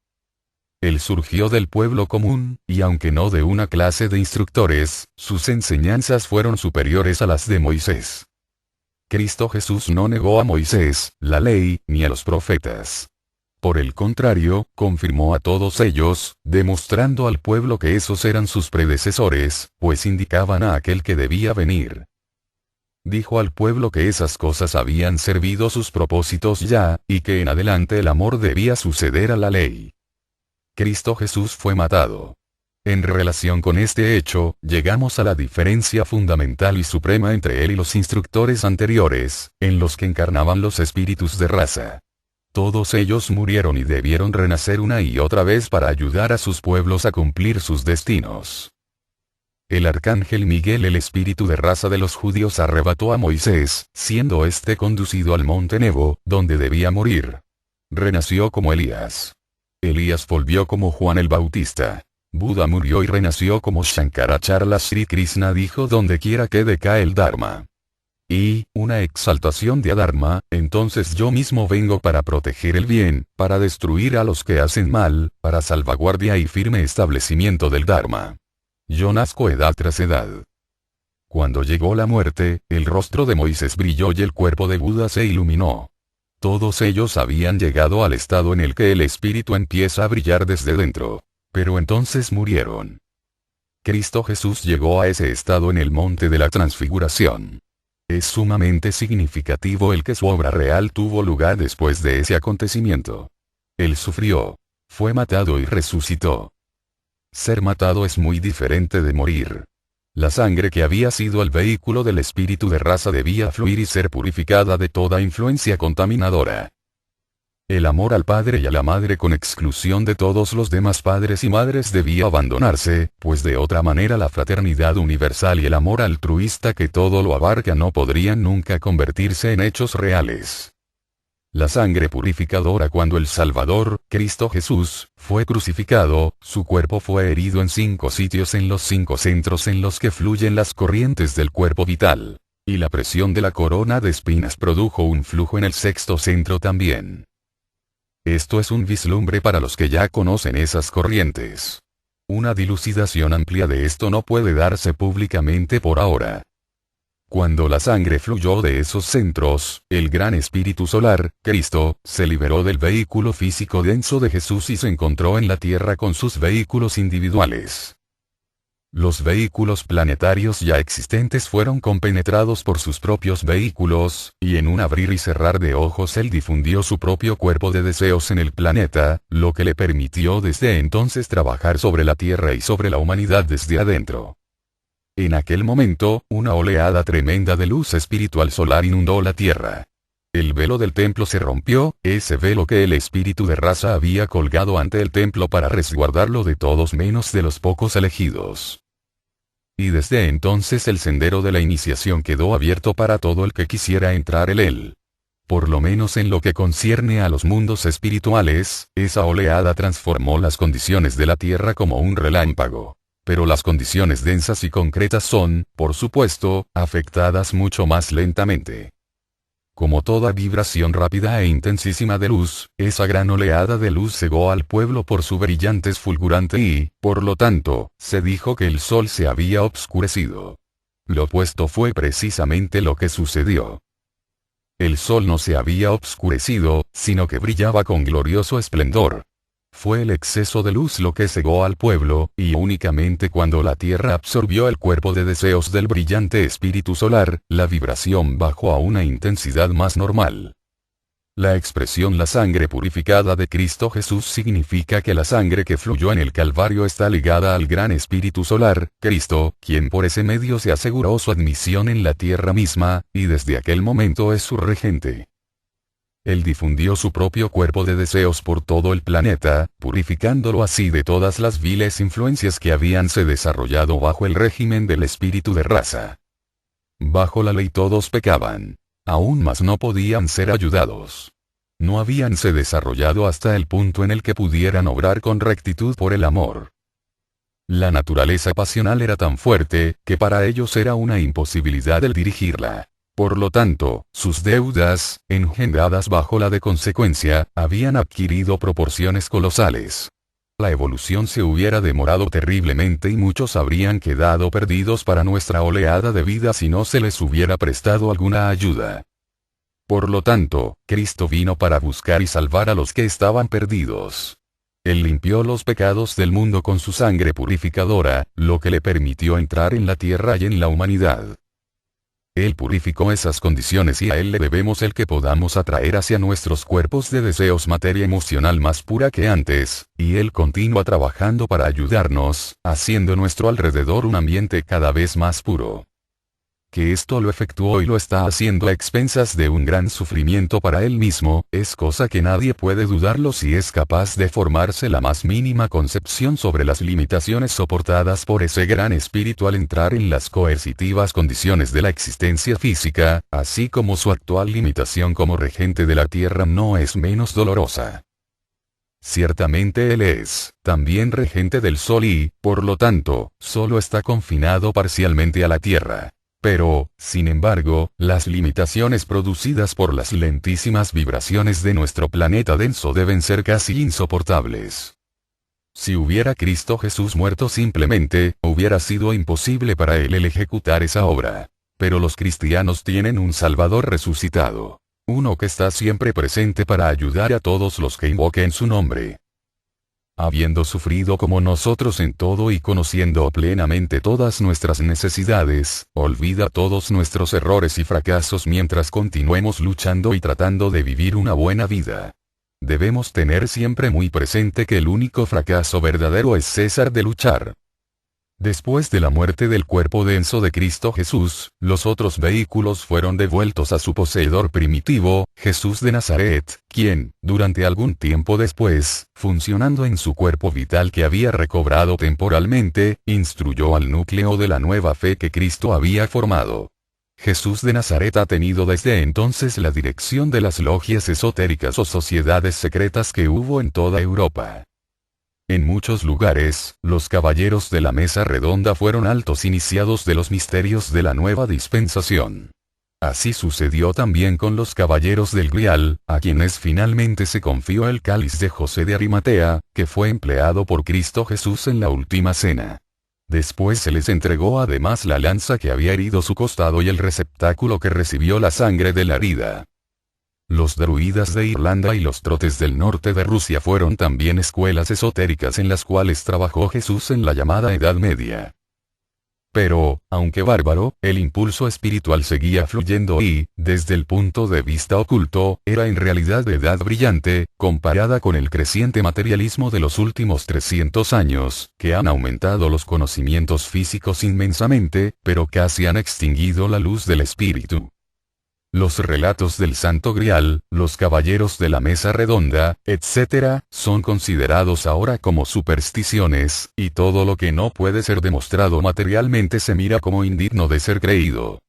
Él surgió del pueblo común, y aunque no de una clase de instructores, sus enseñanzas fueron superiores a las de Moisés. Cristo Jesús no negó a Moisés, la ley, ni a los profetas. Por el contrario, confirmó a todos ellos, demostrando al pueblo que esos eran sus predecesores, pues indicaban a aquel que debía venir. Dijo al pueblo que esas cosas habían servido sus propósitos ya, y que en adelante el amor debía suceder a la ley. Cristo Jesús fue matado. En relación con este hecho, llegamos a la diferencia fundamental y suprema entre él y los instructores anteriores, en los que encarnaban los espíritus de raza. Todos ellos murieron y debieron renacer una y otra vez para ayudar a sus pueblos a cumplir sus destinos. El arcángel Miguel, el espíritu de raza de los judíos, arrebató a Moisés, siendo éste conducido al monte Nebo, donde debía morir. Renació como Elías. Elías volvió como Juan el Bautista. Buda murió y renació como Shankaracharya. Sri Krishna dijo: donde quiera que decae el Dharma. Y, una exaltación de Adharma, entonces yo mismo vengo para proteger el bien, para destruir a los que hacen mal, para salvaguardia y firme establecimiento del Dharma. Yo nazco edad tras edad. Cuando llegó la muerte, el rostro de Moisés brilló y el cuerpo de Buda se iluminó. Todos ellos habían llegado al estado en el que el espíritu empieza a brillar desde dentro. Pero entonces murieron. Cristo Jesús llegó a ese estado en el monte de la transfiguración. Es sumamente significativo el que su obra real tuvo lugar después de ese acontecimiento. Él sufrió, fue matado y resucitó. Ser matado es muy diferente de morir. La sangre que había sido el vehículo del espíritu de raza debía fluir y ser purificada de toda influencia contaminadora. El amor al padre y a la madre con exclusión de todos los demás padres y madres debía abandonarse, pues de otra manera la fraternidad universal y el amor altruista que todo lo abarca no podrían nunca convertirse en hechos reales. La sangre purificadora cuando el Salvador, Cristo Jesús, fue crucificado, su cuerpo fue herido en 5 sitios en los 5 centros en los que fluyen las corrientes del cuerpo vital. Y la presión de la corona de espinas produjo un flujo en el 6º centro también. Esto es un vislumbre para los que ya conocen esas corrientes. Una dilucidación amplia de esto no puede darse públicamente por ahora. Cuando la sangre fluyó de esos centros, el gran espíritu solar, Cristo, se liberó del vehículo físico denso de Jesús y se encontró en la tierra con sus vehículos individuales. Los vehículos planetarios ya existentes fueron compenetrados por sus propios vehículos, y en un abrir y cerrar de ojos él difundió su propio cuerpo de deseos en el planeta, lo que le permitió desde entonces trabajar sobre la Tierra y sobre la humanidad desde adentro. En aquel momento, una oleada tremenda de luz espiritual solar inundó la Tierra. El velo del templo se rompió, ese velo que el espíritu de raza había colgado ante el templo para resguardarlo de todos menos de los pocos elegidos. Y desde entonces el sendero de la iniciación quedó abierto para todo el que quisiera entrar en él. Por lo menos en lo que concierne a los mundos espirituales, esa oleada transformó las condiciones de la Tierra como un relámpago. Pero las condiciones densas y concretas son, por supuesto, afectadas mucho más lentamente. Como toda vibración rápida e intensísima de luz, esa gran oleada de luz cegó al pueblo por su brillante fulgurante y, por lo tanto, se dijo que el sol se había obscurecido. Lo opuesto fue precisamente lo que sucedió. El sol no se había obscurecido, sino que brillaba con glorioso esplendor. Fue el exceso de luz lo que cegó al pueblo, y únicamente cuando la Tierra absorbió el cuerpo de deseos del brillante espíritu solar, la vibración bajó a una intensidad más normal. La expresión la sangre purificada de Cristo Jesús significa que la sangre que fluyó en el Calvario está ligada al gran espíritu solar, Cristo, quien por ese medio se aseguró su admisión en la Tierra misma, y desde aquel momento es su regente. Él difundió su propio cuerpo de deseos por todo el planeta, purificándolo así de todas las viles influencias que habíanse desarrollado bajo el régimen del espíritu de raza. Bajo la ley todos pecaban. Aún más no podían ser ayudados. No habíanse desarrollado hasta el punto en el que pudieran obrar con rectitud por el amor. La naturaleza pasional era tan fuerte, que para ellos era una imposibilidad el dirigirla. Por lo tanto, sus deudas, engendradas bajo la de consecuencia, habían adquirido proporciones colosales. La evolución se hubiera demorado terriblemente y muchos habrían quedado perdidos para nuestra oleada de vida si no se les hubiera prestado alguna ayuda. Por lo tanto, Cristo vino para buscar y salvar a los que estaban perdidos. Él limpió los pecados del mundo con su sangre purificadora, lo que le permitió entrar en la tierra y en la humanidad. Él purificó esas condiciones y a Él le debemos el que podamos atraer hacia nuestros cuerpos de deseos materia emocional más pura que antes, y Él continúa trabajando para ayudarnos, haciendo nuestro alrededor un ambiente cada vez más puro. Que esto lo efectuó y lo está haciendo a expensas de un gran sufrimiento para Él mismo, es cosa que nadie puede dudarlo si es capaz de formarse la más mínima concepción sobre las limitaciones soportadas por ese gran espíritu al entrar en las coercitivas condiciones de la existencia física, así como su actual limitación como regente de la tierra no es menos dolorosa. Ciertamente Él es, también regente del sol y, por lo tanto, solo está confinado parcialmente a la tierra. Pero, sin embargo, las limitaciones producidas por las lentísimas vibraciones de nuestro planeta denso deben ser casi insoportables. Si hubiera Cristo Jesús muerto simplemente, hubiera sido imposible para Él el ejecutar esa obra. Pero los cristianos tienen un Salvador resucitado. uno que está siempre presente para ayudar a todos los que invoquen su nombre. Habiendo sufrido como nosotros en todo y conociendo plenamente todas nuestras necesidades, olvida todos nuestros errores y fracasos mientras continuemos luchando y tratando de vivir una buena vida. Debemos tener siempre muy presente que el único fracaso verdadero es cesar de luchar. Después de la muerte del cuerpo denso de Cristo Jesús, los otros vehículos fueron devueltos a su poseedor primitivo, Jesús de Nazaret, quien, durante algún tiempo después, funcionando en su cuerpo vital que había recobrado temporalmente, instruyó al núcleo de la nueva fe que Cristo había formado. Jesús de Nazaret ha tenido desde entonces la dirección de las logias esotéricas o sociedades secretas que hubo en toda Europa. En muchos lugares, los caballeros de la mesa redonda fueron altos iniciados de los misterios de la nueva dispensación. Así sucedió también con los caballeros del Grial, a quienes finalmente se confió el cáliz de José de Arimatea, que fue empleado por Cristo Jesús en la última cena. Después se les entregó además la lanza que había herido su costado y el receptáculo que recibió la sangre de la herida. Los druidas de Irlanda y los trotes del norte de Rusia fueron también escuelas esotéricas en las cuales trabajó Jesús en la llamada Edad Media. Pero, aunque bárbaro, el impulso espiritual seguía fluyendo y, desde el punto de vista oculto, era en realidad de edad brillante, comparada con el creciente materialismo de los últimos 300 años, que han aumentado los conocimientos físicos inmensamente, pero casi han extinguido la luz del espíritu. Los relatos del Santo Grial, los caballeros de la mesa redonda, etc., son considerados ahora como supersticiones, y todo lo que no puede ser demostrado materialmente se mira como indigno de ser creído.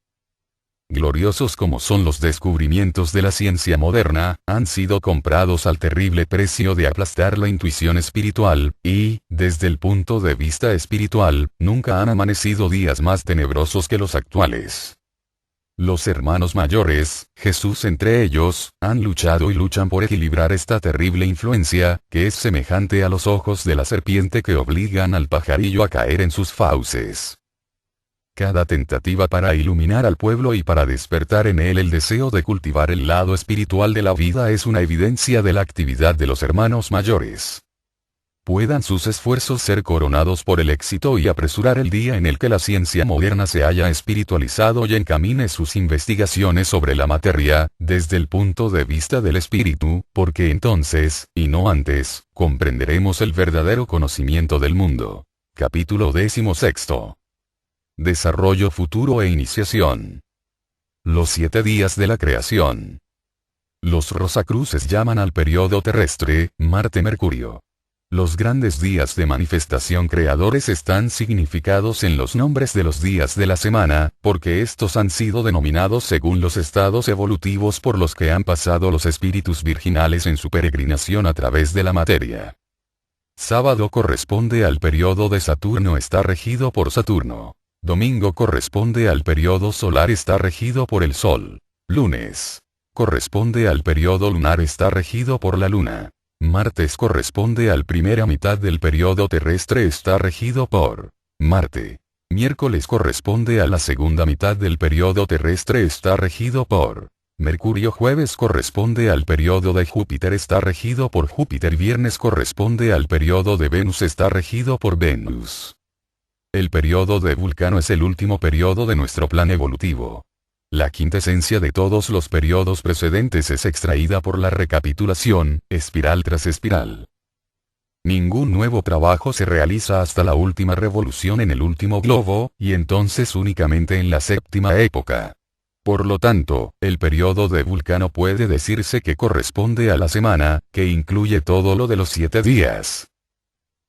Gloriosos como son los descubrimientos de la ciencia moderna, han sido comprados al terrible precio de aplastar la intuición espiritual, y, desde el punto de vista espiritual, nunca han amanecido días más tenebrosos que los actuales. Los hermanos mayores, Jesús entre ellos, han luchado y luchan por equilibrar esta terrible influencia, que es semejante a los ojos de la serpiente que obligan al pajarillo a caer en sus fauces. Cada tentativa para iluminar al pueblo y para despertar en él el deseo de cultivar el lado espiritual de la vida es una evidencia de la actividad de los hermanos mayores. Puedan sus esfuerzos ser coronados por el éxito y apresurar el día en el que la ciencia moderna se haya espiritualizado y encamine sus investigaciones sobre la materia, desde el punto de vista del espíritu, porque entonces, y no antes, comprenderemos el verdadero conocimiento del mundo. Capítulo 16. Desarrollo futuro e iniciación. Los 7 días de la creación. Los Rosacruces llaman al período terrestre, Marte-Mercurio. Los grandes días de manifestación creadores están significados en los nombres de los días de la semana, porque estos han sido denominados según los estados evolutivos por los que han pasado los espíritus virginales en su peregrinación a través de la materia. Sábado corresponde al periodo de Saturno, está regido por Saturno. Domingo corresponde al periodo solar, está regido por el Sol. Lunes corresponde al periodo lunar, está regido por la Luna. Martes corresponde al primera mitad del periodo terrestre, está regido por Marte. Miércoles corresponde a la segunda mitad del periodo terrestre, está regido por Mercurio. Jueves corresponde al periodo de Júpiter, está regido por Júpiter. Viernes corresponde al periodo de Venus, está regido por Venus. El periodo de Vulcano es el último periodo de nuestro plan evolutivo. La quintesencia de todos los periodos precedentes es extraída por la recapitulación, espiral tras espiral. Ningún nuevo trabajo se realiza hasta la última revolución en el último globo, y entonces únicamente en la séptima época. Por lo tanto, el periodo de Vulcano puede decirse que corresponde a la semana, que incluye todo lo de los 7 días.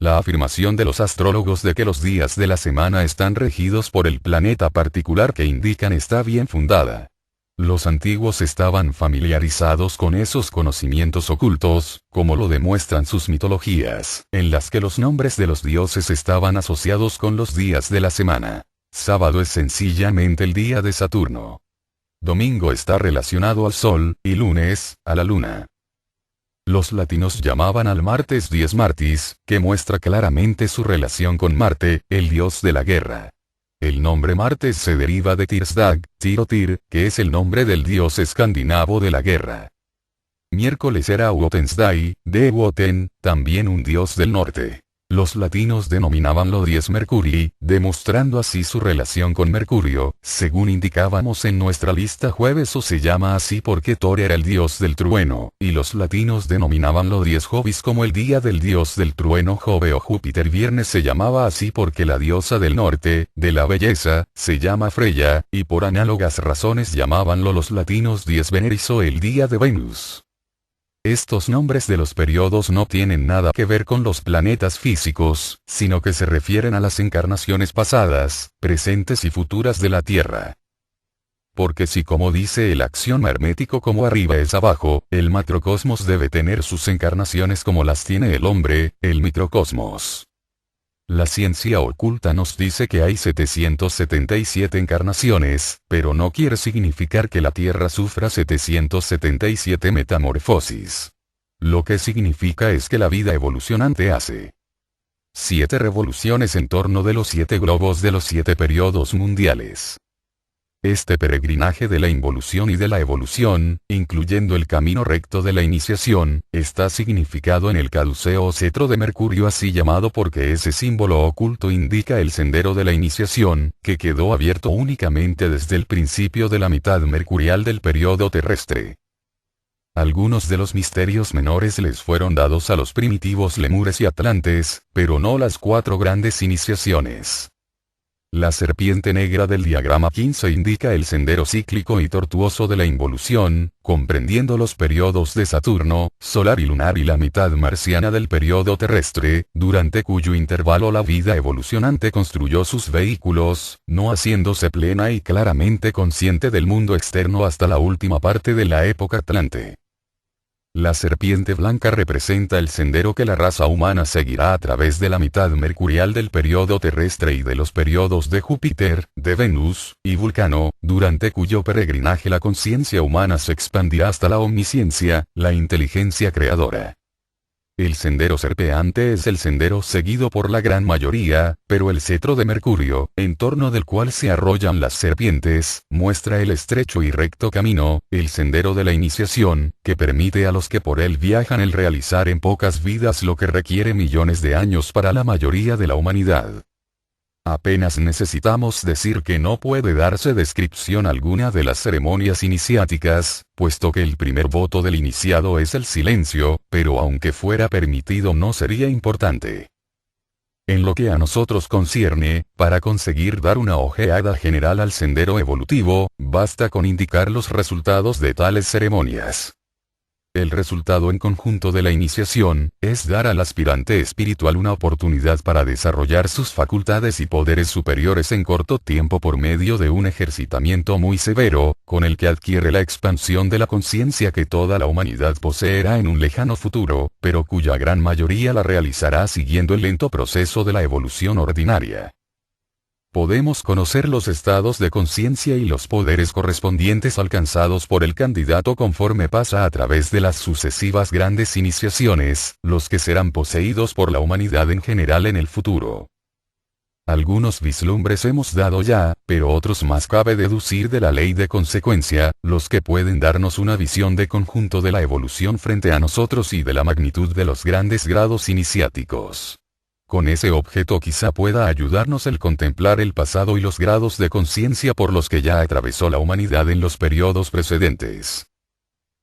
La afirmación de los astrólogos de que los días de la semana están regidos por el planeta particular que indican está bien fundada. Los antiguos estaban familiarizados con esos conocimientos ocultos, como lo demuestran sus mitologías, en las que los nombres de los dioses estaban asociados con los días de la semana. Sábado es sencillamente el día de Saturno. Domingo está relacionado al Sol, y lunes, a la Luna. Los latinos llamaban al martes dies Martis, que muestra claramente su relación con Marte, el dios de la guerra. El nombre martes se deriva de Tirsdag, Tirotir, que es el nombre del dios escandinavo de la guerra. Miércoles era Wotensday, de Woten, también un dios del norte. Los latinos denominabanlo dies Mercurii, demostrando así su relación con Mercurio, según indicábamos en nuestra lista jueves, o se llama así porque Thor era el dios del trueno, y los latinos denominabanlo dies Jovis, como el día del dios del trueno Jove, o Júpiter. Viernes se llamaba así porque la diosa del norte, de la belleza, se llama Freya, y por análogas razones llamábanlo los latinos dies Veneris, o el día de Venus. Estos nombres de los periodos no tienen nada que ver con los planetas físicos, sino que se refieren a las encarnaciones pasadas, presentes y futuras de la Tierra. Porque si, como dice el axioma hermético, como arriba es abajo, el macrocosmos debe tener sus encarnaciones como las tiene el hombre, el microcosmos. La ciencia oculta nos dice que hay 777 encarnaciones, pero no quiere significar que la Tierra sufra 777 metamorfosis. Lo que significa es que la vida evolucionante hace 7 revoluciones en torno de los 7 globos de los 7 periodos mundiales. Este peregrinaje de la involución y de la evolución, incluyendo el camino recto de la iniciación, está significado en el caduceo o cetro de Mercurio, así llamado porque ese símbolo oculto indica el sendero de la iniciación, que quedó abierto únicamente desde el principio de la mitad mercurial del periodo terrestre. Algunos de los misterios menores les fueron dados a los primitivos lemures y atlantes, pero no las 4 grandes iniciaciones. La serpiente negra del diagrama 15 indica el sendero cíclico y tortuoso de la involución, comprendiendo los periodos de Saturno, solar y lunar, y la mitad marciana del periodo terrestre, durante cuyo intervalo la vida evolucionante construyó sus vehículos, no haciéndose plena y claramente consciente del mundo externo hasta la última parte de la época Atlante. La serpiente blanca representa el sendero que la raza humana seguirá a través de la mitad mercurial del periodo terrestre y de los periodos de Júpiter, de Venus, y Vulcano, durante cuyo peregrinaje la conciencia humana se expandirá hasta la omnisciencia, la inteligencia creadora. El sendero serpeante es el sendero seguido por la gran mayoría, pero el cetro de Mercurio, en torno del cual se arrollan las serpientes, muestra el estrecho y recto camino, el sendero de la iniciación, que permite a los que por él viajan el realizar en pocas vidas lo que requiere millones de años para la mayoría de la humanidad. Apenas necesitamos decir que no puede darse descripción alguna de las ceremonias iniciáticas, puesto que el primer voto del iniciado es el silencio, pero aunque fuera permitido no sería importante. En lo que a nosotros concierne, para conseguir dar una ojeada general al sendero evolutivo, basta con indicar los resultados de tales ceremonias. El resultado en conjunto de la iniciación, es dar al aspirante espiritual una oportunidad para desarrollar sus facultades y poderes superiores en corto tiempo por medio de un ejercitamiento muy severo, con el que adquiere la expansión de la conciencia que toda la humanidad poseerá en un lejano futuro, pero cuya gran mayoría la realizará siguiendo el lento proceso de la evolución ordinaria. Podemos conocer los estados de conciencia y los poderes correspondientes alcanzados por el candidato conforme pasa a través de las sucesivas grandes iniciaciones, los que serán poseídos por la humanidad en general en el futuro. Algunos vislumbres hemos dado ya, pero otros más cabe deducir de la ley de consecuencia, los que pueden darnos una visión de conjunto de la evolución frente a nosotros y de la magnitud de los grandes grados iniciáticos. Con ese objeto quizá pueda ayudarnos el contemplar el pasado y los grados de conciencia por los que ya atravesó la humanidad en los periodos precedentes.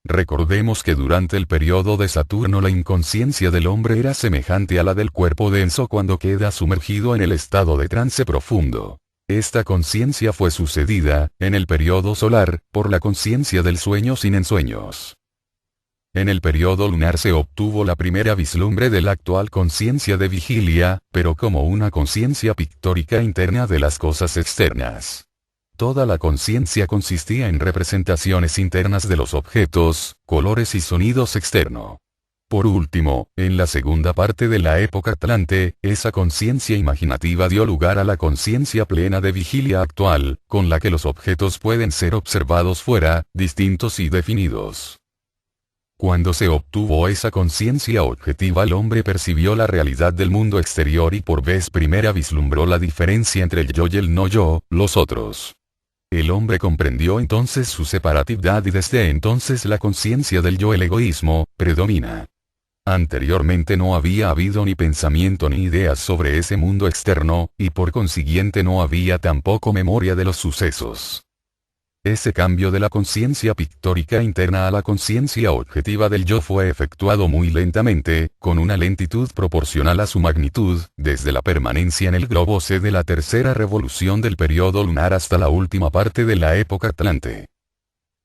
Recordemos que durante el periodo de Saturno la inconsciencia del hombre era semejante a la del cuerpo denso cuando queda sumergido en el estado de trance profundo. Esta conciencia fue sucedida, en el periodo solar, por la conciencia del sueño sin ensueños. En el periodo lunar se obtuvo la primera vislumbre de la actual conciencia de vigilia, pero como una conciencia pictórica interna de las cosas externas. Toda la conciencia consistía en representaciones internas de los objetos, colores y sonidos externos. Por último, en la segunda parte de la época Atlante, esa conciencia imaginativa dio lugar a la conciencia plena de vigilia actual, con la que los objetos pueden ser observados fuera, distintos y definidos. Cuando se obtuvo esa conciencia objetiva, el hombre percibió la realidad del mundo exterior y por vez primera vislumbró la diferencia entre el yo y el no yo, los otros. El hombre comprendió entonces su separatividad y desde entonces la conciencia del yo, el egoísmo, predomina. Anteriormente no había habido ni pensamiento ni ideas sobre ese mundo externo, y por consiguiente no había tampoco memoria de los sucesos. Ese cambio de la conciencia pictórica interna a la conciencia objetiva del yo fue efectuado muy lentamente, con una lentitud proporcional a su magnitud, desde la permanencia en el globo C de la tercera revolución del periodo lunar hasta la última parte de la época Atlante.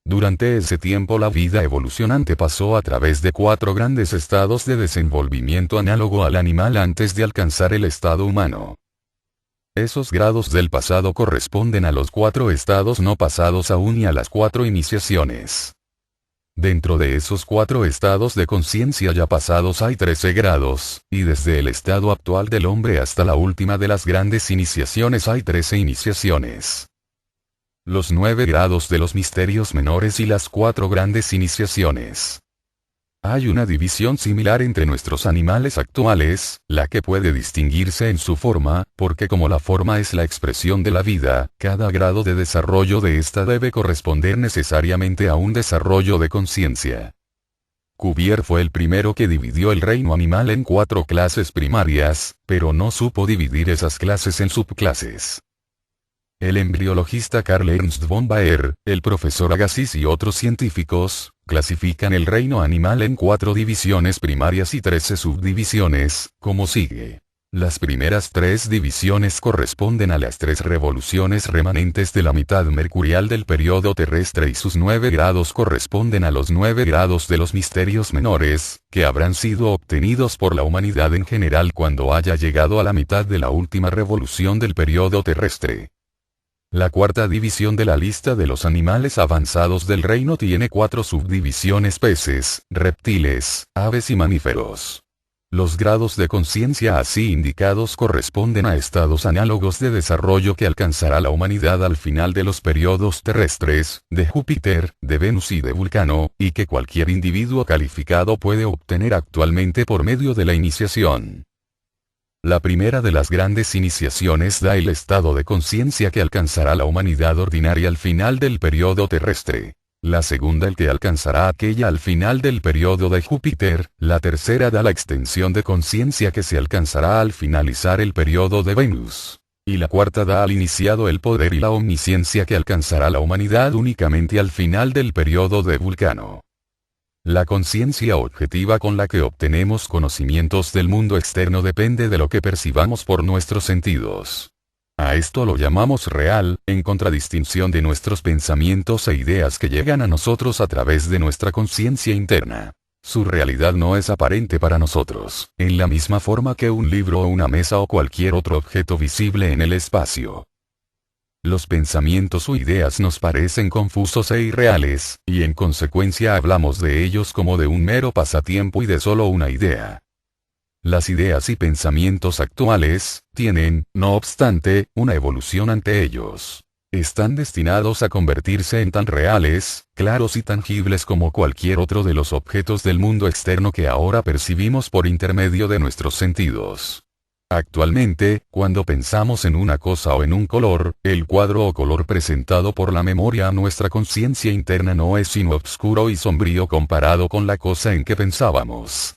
Durante ese tiempo la vida evolucionante pasó a través de 4 grandes estados de desenvolvimiento análogo al animal antes de alcanzar el estado humano. Esos grados del pasado corresponden a los 4 estados no pasados aún y a las 4 iniciaciones. Dentro de esos 4 estados de conciencia ya pasados hay 13 grados, y desde el estado actual del hombre hasta la última de las grandes iniciaciones hay 13 iniciaciones. Los 9 grados de los misterios menores y las 4 grandes iniciaciones. Hay una división similar entre nuestros animales actuales, la que puede distinguirse en su forma, porque como la forma es la expresión de la vida, cada grado de desarrollo de ésta debe corresponder necesariamente a un desarrollo de conciencia. Cuvier fue el primero que dividió el reino animal en 4 clases primarias, pero no supo dividir esas clases en subclases. El embriologista Karl Ernst von Baer, el profesor Agassiz y otros científicos, clasifican el reino animal en 4 divisiones primarias y 13 subdivisiones, como sigue. Las primeras 3 divisiones corresponden a las 3 revoluciones remanentes de la mitad mercurial del periodo terrestre y sus 9 grados corresponden a los 9 grados de los misterios menores, que habrán sido obtenidos por la humanidad en general cuando haya llegado a la mitad de la última revolución del periodo terrestre. La cuarta división de la lista de los animales avanzados del reino tiene 4 subdivisiones: peces, reptiles, aves y mamíferos. Los grados de conciencia así indicados corresponden a estados análogos de desarrollo que alcanzará la humanidad al final de los periodos terrestres, de Júpiter, de Venus y de Vulcano, y que cualquier individuo calificado puede obtener actualmente por medio de la iniciación. La primera de las grandes iniciaciones da el estado de conciencia que alcanzará la humanidad ordinaria al final del periodo terrestre. La segunda el que alcanzará aquella al final del periodo de Júpiter, la tercera da la extensión de conciencia que se alcanzará al finalizar el periodo de Venus. Y la cuarta da al iniciado el poder y la omnisciencia que alcanzará la humanidad únicamente al final del periodo de Vulcano. La conciencia objetiva con la que obtenemos conocimientos del mundo externo depende de lo que percibamos por nuestros sentidos. A esto lo llamamos real, en contradistinción de nuestros pensamientos e ideas que llegan a nosotros a través de nuestra conciencia interna. Su realidad no es aparente para nosotros, en la misma forma que un libro o una mesa o cualquier otro objeto visible en el espacio. Los pensamientos o ideas nos parecen confusos e irreales, y en consecuencia hablamos de ellos como de un mero pasatiempo y de solo una idea. Las ideas y pensamientos actuales, tienen, no obstante, una evolución ante ellos. Están destinados a convertirse en tan reales, claros y tangibles como cualquier otro de los objetos del mundo externo que ahora percibimos por intermedio de nuestros sentidos. Actualmente, cuando pensamos en una cosa o en un color, el cuadro o color presentado por la memoria a nuestra conciencia interna no es sino oscuro y sombrío comparado con la cosa en que pensábamos.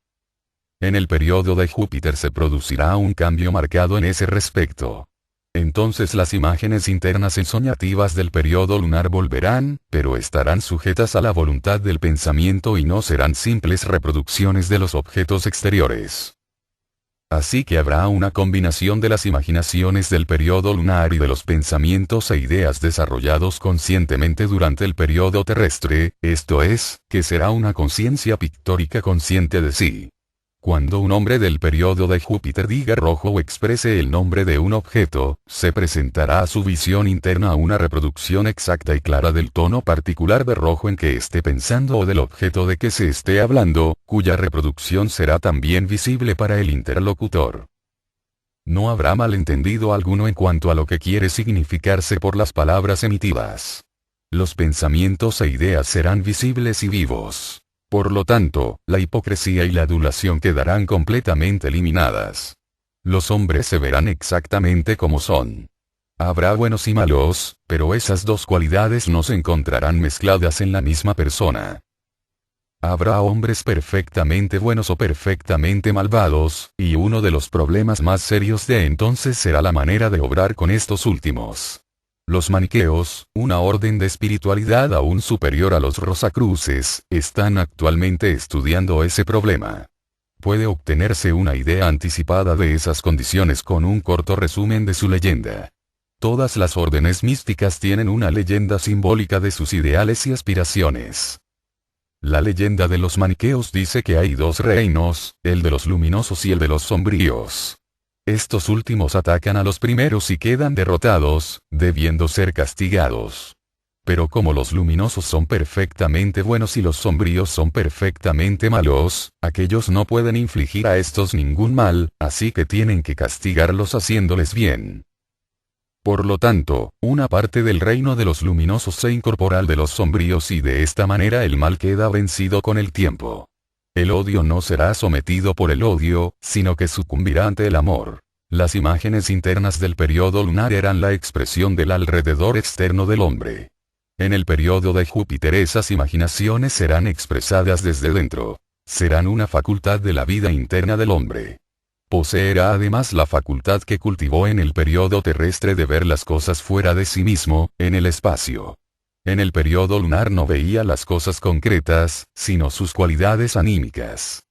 En el periodo de Júpiter se producirá un cambio marcado en ese respecto. Entonces las imágenes internas ensoñativas del periodo lunar volverán, pero estarán sujetas a la voluntad del pensamiento y no serán simples reproducciones de los objetos exteriores. Así que habrá una combinación de las imaginaciones del periodo lunar y de los pensamientos e ideas desarrollados conscientemente durante el periodo terrestre, esto es, que será una conciencia pictórica consciente de sí. Cuando un hombre del periodo de Júpiter diga rojo o exprese el nombre de un objeto, se presentará a su visión interna una reproducción exacta y clara del tono particular de rojo en que esté pensando o del objeto de que se esté hablando, cuya reproducción será también visible para el interlocutor. No habrá malentendido alguno en cuanto a lo que quiere significarse por las palabras emitidas. Los pensamientos e ideas serán visibles y vivos. Por lo tanto, la hipocresía y la adulación quedarán completamente eliminadas. Los hombres se verán exactamente como son. Habrá buenos y malos, pero esas dos cualidades no se encontrarán mezcladas en la misma persona. Habrá hombres perfectamente buenos o perfectamente malvados, y uno de los problemas más serios de entonces será la manera de obrar con estos últimos. Los maniqueos, una orden de espiritualidad aún superior a los rosacruces, están actualmente estudiando ese problema. Puede obtenerse una idea anticipada de esas condiciones con un corto resumen de su leyenda. Todas las órdenes místicas tienen una leyenda simbólica de sus ideales y aspiraciones. La leyenda de los maniqueos dice que hay dos reinos, el de los luminosos y el de los sombríos. Estos últimos atacan a los primeros y quedan derrotados, debiendo ser castigados. Pero como los luminosos son perfectamente buenos y los sombríos son perfectamente malos, aquellos no pueden infligir a estos ningún mal, así que tienen que castigarlos haciéndoles bien. Por lo tanto, una parte del reino de los luminosos se incorpora al de los sombríos y de esta manera el mal queda vencido con el tiempo. El odio no será sometido por el odio, sino que sucumbirá ante el amor. Las imágenes internas del periodo lunar eran la expresión del alrededor externo del hombre. En el periodo de Júpiter esas imaginaciones serán expresadas desde dentro. Serán una facultad de la vida interna del hombre. Poseerá además la facultad que cultivó en el periodo terrestre de ver las cosas fuera de sí mismo, en el espacio. En el periodo lunar no veía las cosas concretas, sino sus cualidades anímicas.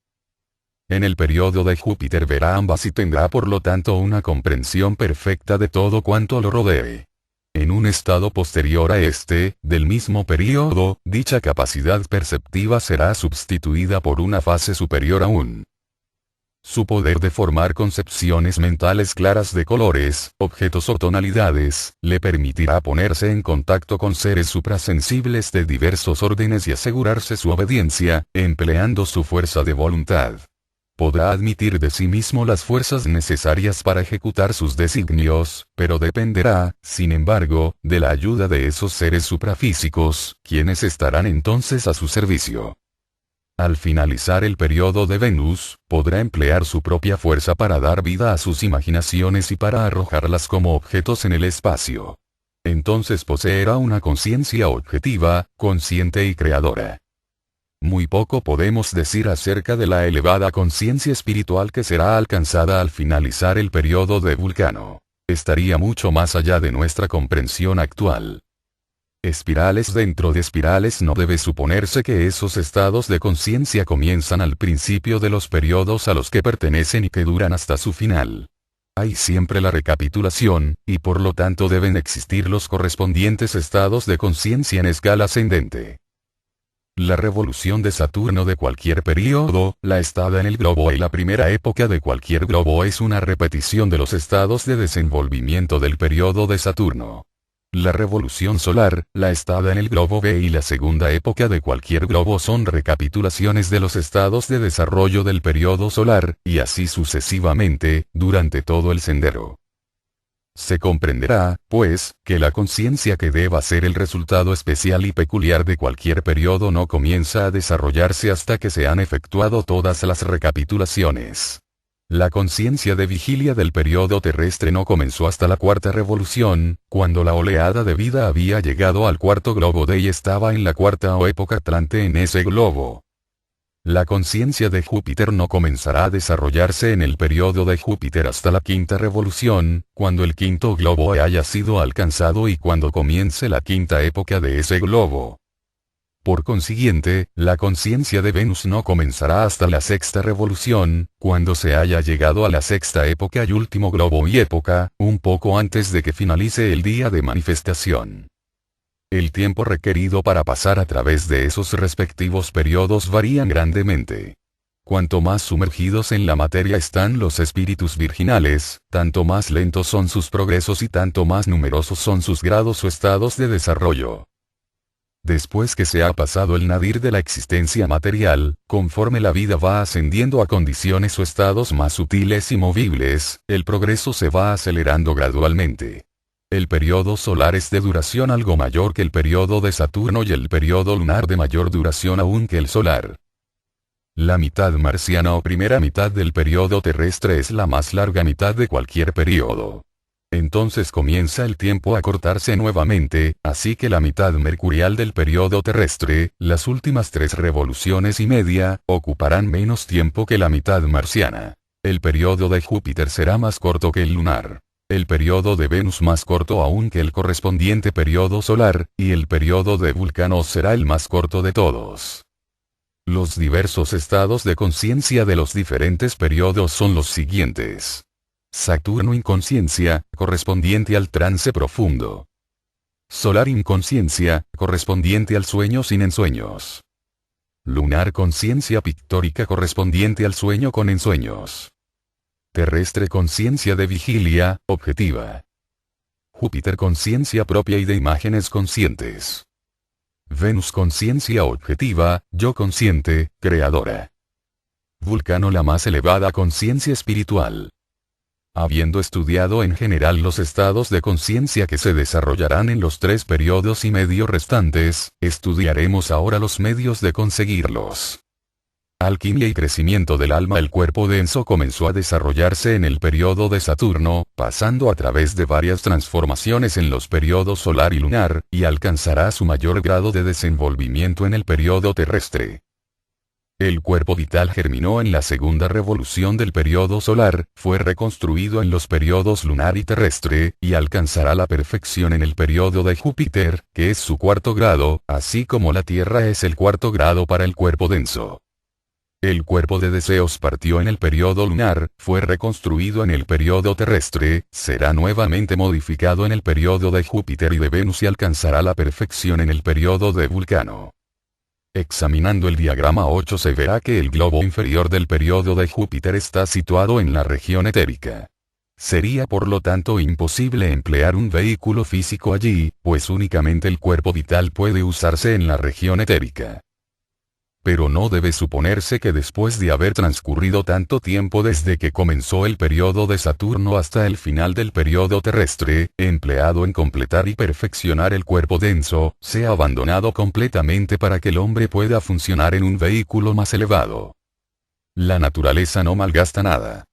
En el periodo de Júpiter verá ambas y tendrá por lo tanto una comprensión perfecta de todo cuanto lo rodee. En un estado posterior a este, del mismo periodo, dicha capacidad perceptiva será sustituida por una fase superior aún. Su poder de formar concepciones mentales claras de colores, objetos o tonalidades, le permitirá ponerse en contacto con seres suprasensibles de diversos órdenes y asegurarse su obediencia, empleando su fuerza de voluntad. Podrá admitir de sí mismo las fuerzas necesarias para ejecutar sus designios, pero dependerá, sin embargo, de la ayuda de esos seres suprafísicos, quienes estarán entonces a su servicio. Al finalizar el periodo de Venus, podrá emplear su propia fuerza para dar vida a sus imaginaciones y para arrojarlas como objetos en el espacio. Entonces poseerá una conciencia objetiva, consciente y creadora. Muy poco podemos decir acerca de la elevada conciencia espiritual que será alcanzada al finalizar el periodo de Vulcano. Estaría mucho más allá de nuestra comprensión actual. Espirales dentro de espirales. No debe suponerse que esos estados de conciencia comienzan al principio de los periodos a los que pertenecen y que duran hasta su final. Hay siempre la recapitulación, y por lo tanto deben existir los correspondientes estados de conciencia en escala ascendente. La revolución de Saturno de cualquier periodo, la estada en el globo y la primera época de cualquier globo es una repetición de los estados de desenvolvimiento del periodo de Saturno. La revolución solar, la estada en el globo B y la segunda época de cualquier globo son recapitulaciones de los estados de desarrollo del periodo solar, y así sucesivamente, durante todo el sendero. Se comprenderá, pues, que la conciencia que deba ser el resultado especial y peculiar de cualquier periodo no comienza a desarrollarse hasta que se han efectuado todas las recapitulaciones. La conciencia de vigilia del periodo terrestre no comenzó hasta la cuarta revolución, cuando la oleada de vida había llegado al cuarto globo D y estaba en la cuarta o época atlante en ese globo. La conciencia de Júpiter no comenzará a desarrollarse en el periodo de Júpiter hasta la quinta revolución, cuando el quinto globo haya sido alcanzado y cuando comience la quinta época de ese globo. Por consiguiente, la conciencia de Venus no comenzará hasta la sexta revolución, cuando se haya llegado a la sexta época y último globo y época, un poco antes de que finalice el día de manifestación. El tiempo requerido para pasar a través de esos respectivos periodos varían grandemente. Cuanto más sumergidos en la materia están los espíritus virginales, tanto más lentos son sus progresos y tanto más numerosos son sus grados o estados de desarrollo. Después que se ha pasado el nadir de la existencia material, conforme la vida va ascendiendo a condiciones o estados más sutiles y movibles, el progreso se va acelerando gradualmente. El periodo solar es de duración algo mayor que el periodo de Saturno y el periodo lunar de mayor duración aún que el solar. La mitad marciana o primera mitad del periodo terrestre es la más larga mitad de cualquier periodo. Entonces comienza el tiempo a cortarse nuevamente, así que la mitad mercurial del periodo terrestre, las últimas 3 revoluciones y media, ocuparán menos tiempo que la mitad marciana. El periodo de Júpiter será más corto que el lunar. El periodo de Venus más corto aún que el correspondiente periodo solar, y el periodo de Vulcano será el más corto de todos. Los diversos estados de conciencia de los diferentes periodos son los siguientes. Saturno inconsciencia, correspondiente al trance profundo. Solar inconsciencia, correspondiente al sueño sin ensueños. Lunar conciencia pictórica correspondiente al sueño con ensueños. Terrestre conciencia de vigilia, objetiva. Júpiter conciencia propia y de imágenes conscientes. Venus conciencia objetiva, yo consciente, creadora. Vulcano la más elevada conciencia espiritual. Habiendo estudiado en general los estados de conciencia que se desarrollarán en los 3 periodos y medio restantes, estudiaremos ahora los medios de conseguirlos. Alquimia y crecimiento del alma. El cuerpo denso comenzó a desarrollarse en el periodo de Saturno, pasando a través de varias transformaciones en los periodos solar y lunar, y alcanzará su mayor grado de desenvolvimiento en el periodo terrestre. El cuerpo vital germinó en la segunda revolución del periodo solar, fue reconstruido en los periodos lunar y terrestre, y alcanzará la perfección en el periodo de Júpiter, que es su 4º grado, así como la Tierra es el 4º grado para el cuerpo denso. El cuerpo de deseos partió en el periodo lunar, fue reconstruido en el periodo terrestre, será nuevamente modificado en el periodo de Júpiter y de Venus y alcanzará la perfección en el periodo de Vulcano. Examinando el diagrama 8 se verá que el globo inferior del periodo de Júpiter está situado en la región etérica. Sería por lo tanto imposible emplear un vehículo físico allí, pues únicamente el cuerpo vital puede usarse en la región etérica. Pero no debe suponerse que después de haber transcurrido tanto tiempo desde que comenzó el periodo de Saturno hasta el final del periodo terrestre, empleado en completar y perfeccionar el cuerpo denso, sea abandonado completamente para que el hombre pueda funcionar en un vehículo más elevado. La naturaleza no malgasta nada.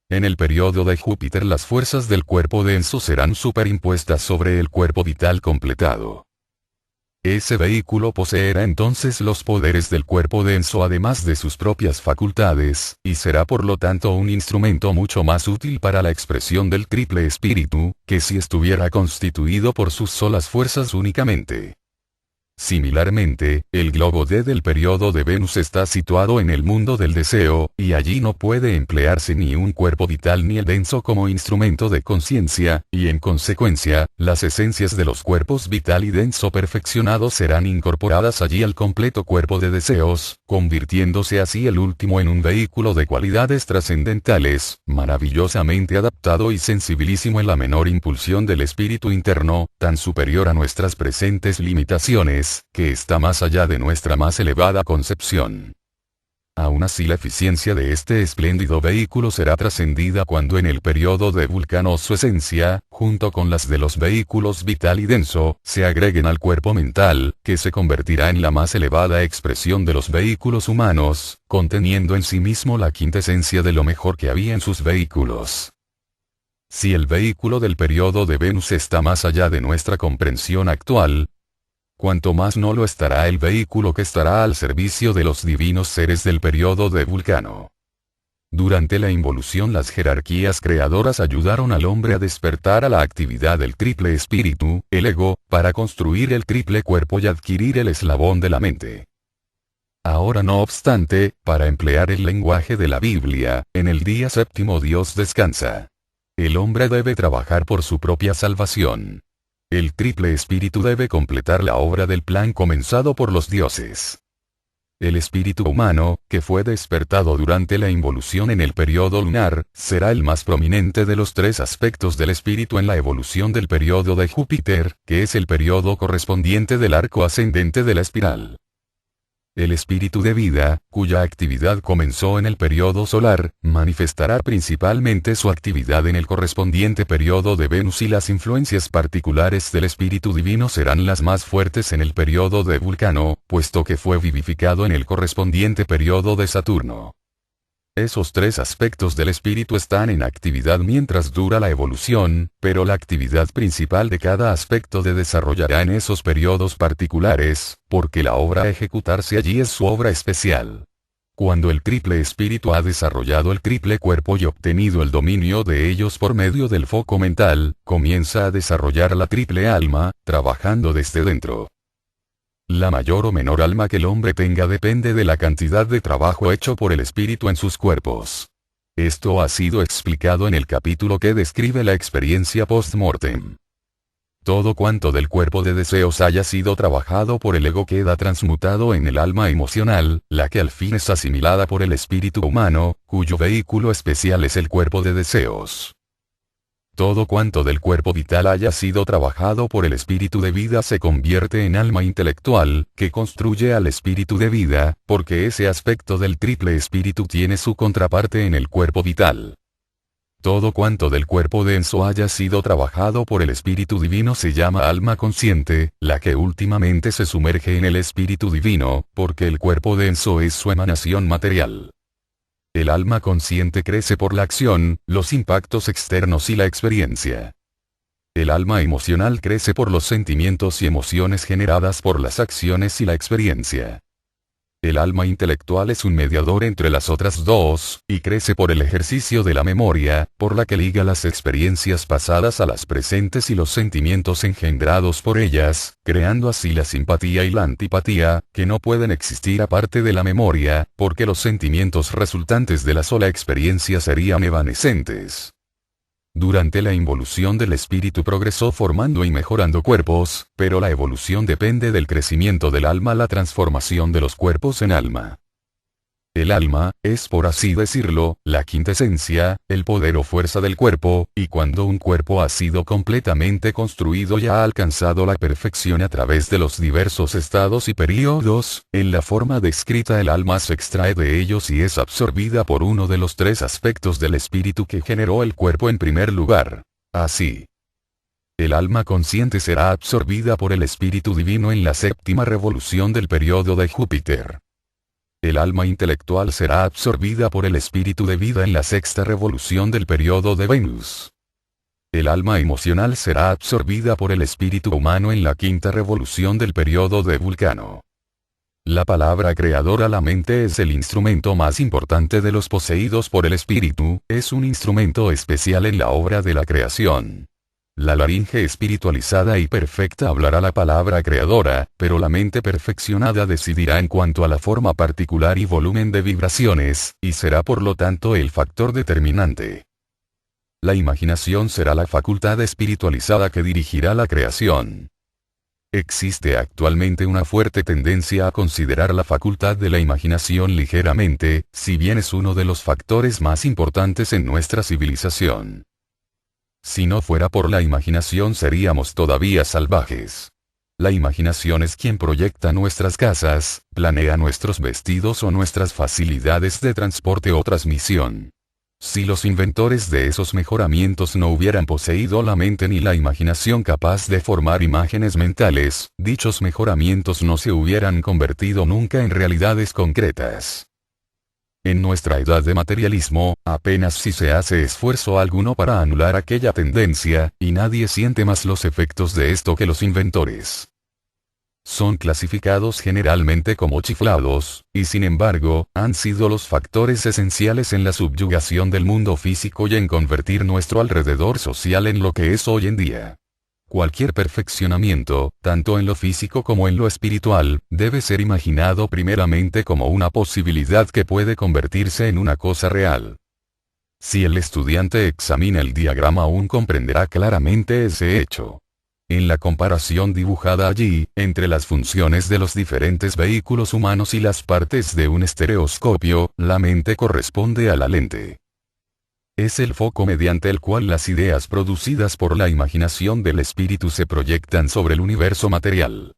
En el periodo de Júpiter las fuerzas del cuerpo denso serán superimpuestas sobre el cuerpo vital completado. Ese vehículo poseerá entonces los poderes del cuerpo denso además de sus propias facultades, y será por lo tanto un instrumento mucho más útil para la expresión del triple espíritu, que si estuviera constituido por sus solas fuerzas únicamente. Similarmente, el globo D del periodo de Venus está situado en el mundo del deseo, y allí no puede emplearse ni un cuerpo vital ni el denso como instrumento de conciencia, y en consecuencia, las esencias de los cuerpos vital y denso perfeccionados serán incorporadas allí al completo cuerpo de deseos, convirtiéndose así el último en un vehículo de cualidades trascendentales, maravillosamente adaptado y sensibilísimo en la menor impulsión del espíritu interno, tan superior a nuestras presentes limitaciones, que está más allá de nuestra más elevada concepción. Aún así la eficiencia de este espléndido vehículo será trascendida cuando en el periodo de Vulcano su esencia, junto con las de los vehículos vital y denso, se agreguen al cuerpo mental, que se convertirá en la más elevada expresión de los vehículos humanos, conteniendo en sí mismo la quintesencia de lo mejor que había en sus vehículos. Si el vehículo del periodo de Venus está más allá de nuestra comprensión actual, cuanto más no lo estará el vehículo que estará al servicio de los divinos seres del periodo de Vulcano. Durante la involución las jerarquías creadoras ayudaron al hombre a despertar a la actividad del triple espíritu, el ego, para construir el triple cuerpo y adquirir el eslabón de la mente. Ahora no obstante, para emplear el lenguaje de la Biblia, en el día séptimo Dios descansa. El hombre debe trabajar por su propia salvación. El triple espíritu debe completar la obra del plan comenzado por los dioses. El espíritu humano, que fue despertado durante la involución en el periodo lunar, será el más prominente de los 3 aspectos del espíritu en la evolución del periodo de Júpiter, que es el periodo correspondiente del arco ascendente de la espiral. El espíritu de vida, cuya actividad comenzó en el periodo solar, manifestará principalmente su actividad en el correspondiente periodo de Venus y las influencias particulares del espíritu divino serán las más fuertes en el periodo de Vulcano, puesto que fue vivificado en el correspondiente periodo de Saturno. Esos tres aspectos del espíritu están en actividad mientras dura la evolución, pero la actividad principal de cada aspecto se desarrollará en esos periodos particulares, porque la obra a ejecutarse allí es su obra especial. Cuando el triple espíritu ha desarrollado el triple cuerpo y obtenido el dominio de ellos por medio del foco mental, comienza a desarrollar la triple alma, trabajando desde dentro. La mayor o menor alma que el hombre tenga depende de la cantidad de trabajo hecho por el espíritu en sus cuerpos. Esto ha sido explicado en el capítulo que describe la experiencia post-mortem. Todo cuanto del cuerpo de deseos haya sido trabajado por el ego queda transmutado en el alma emocional, la que al fin es asimilada por el espíritu humano, cuyo vehículo especial es el cuerpo de deseos. Todo cuanto del cuerpo vital haya sido trabajado por el espíritu de vida se convierte en alma intelectual, que construye al espíritu de vida, porque ese aspecto del triple espíritu tiene su contraparte en el cuerpo vital. Todo cuanto del cuerpo denso haya sido trabajado por el espíritu divino se llama alma consciente, la que últimamente se sumerge en el espíritu divino, porque el cuerpo denso es su emanación material. El alma consciente crece por la acción, los impactos externos y la experiencia. El alma emocional crece por los sentimientos y emociones generadas por las acciones y la experiencia. El alma intelectual es un mediador entre las otras dos, y crece por el ejercicio de la memoria, por la que liga las experiencias pasadas a las presentes y los sentimientos engendrados por ellas, creando así la simpatía y la antipatía, que no pueden existir aparte de la memoria, porque los sentimientos resultantes de la sola experiencia serían evanescentes. Durante la involución del espíritu progresó formando y mejorando cuerpos, pero la evolución depende del crecimiento del alma, la transformación de los cuerpos en alma. El alma, es por así decirlo, la quintesencia, el poder o fuerza del cuerpo, y cuando un cuerpo ha sido completamente construido y ha alcanzado la perfección a través de los diversos estados y períodos, en la forma descrita el alma se extrae de ellos y es absorbida por uno de los tres aspectos del espíritu que generó el cuerpo en primer lugar. Así, el alma consciente será absorbida por el espíritu divino en la séptima revolución del periodo de Júpiter. El alma intelectual será absorbida por el espíritu de vida en la sexta revolución del periodo de Venus. El alma emocional será absorbida por el espíritu humano en la quinta revolución del periodo de Vulcano. La palabra creadora, la mente, es el instrumento más importante de los poseídos por el espíritu, es un instrumento especial en la obra de la creación. La laringe espiritualizada y perfecta hablará la palabra creadora, pero la mente perfeccionada decidirá en cuanto a la forma particular y volumen de vibraciones, y será por lo tanto el factor determinante. La imaginación será la facultad espiritualizada que dirigirá la creación. Existe actualmente una fuerte tendencia a considerar la facultad de la imaginación ligeramente, si bien es uno de los factores más importantes en nuestra civilización. Si no fuera por la imaginación seríamos todavía salvajes. La imaginación es quien proyecta nuestras casas, planea nuestros vestidos o nuestras facilidades de transporte o transmisión. Si los inventores de esos mejoramientos no hubieran poseído la mente ni la imaginación capaz de formar imágenes mentales, dichos mejoramientos no se hubieran convertido nunca en realidades concretas. En nuestra edad de materialismo, apenas si se hace esfuerzo alguno para anular aquella tendencia, y nadie siente más los efectos de esto que los inventores. Son clasificados generalmente como chiflados, y sin embargo, han sido los factores esenciales en la subyugación del mundo físico y en convertir nuestro alrededor social en lo que es hoy en día. Cualquier perfeccionamiento, tanto en lo físico como en lo espiritual, debe ser imaginado primeramente como una posibilidad que puede convertirse en una cosa real. Si el estudiante examina el diagrama aún comprenderá claramente ese hecho. En la comparación dibujada allí, entre las funciones de los diferentes vehículos humanos y las partes de un estereoscopio, la mente corresponde a la lente. Es el foco mediante el cual las ideas producidas por la imaginación del espíritu se proyectan sobre el universo material.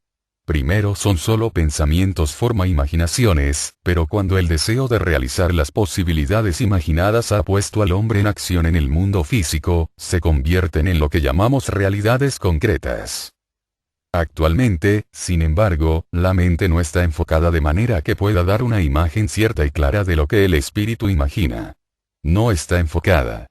Primero son solo pensamientos forma imaginaciones, pero cuando el deseo de realizar las posibilidades imaginadas ha puesto al hombre en acción en el mundo físico, se convierten en lo que llamamos realidades concretas. Actualmente, sin embargo, la mente no está enfocada de manera que pueda dar una imagen cierta y clara de lo que el espíritu imagina. No está enfocada.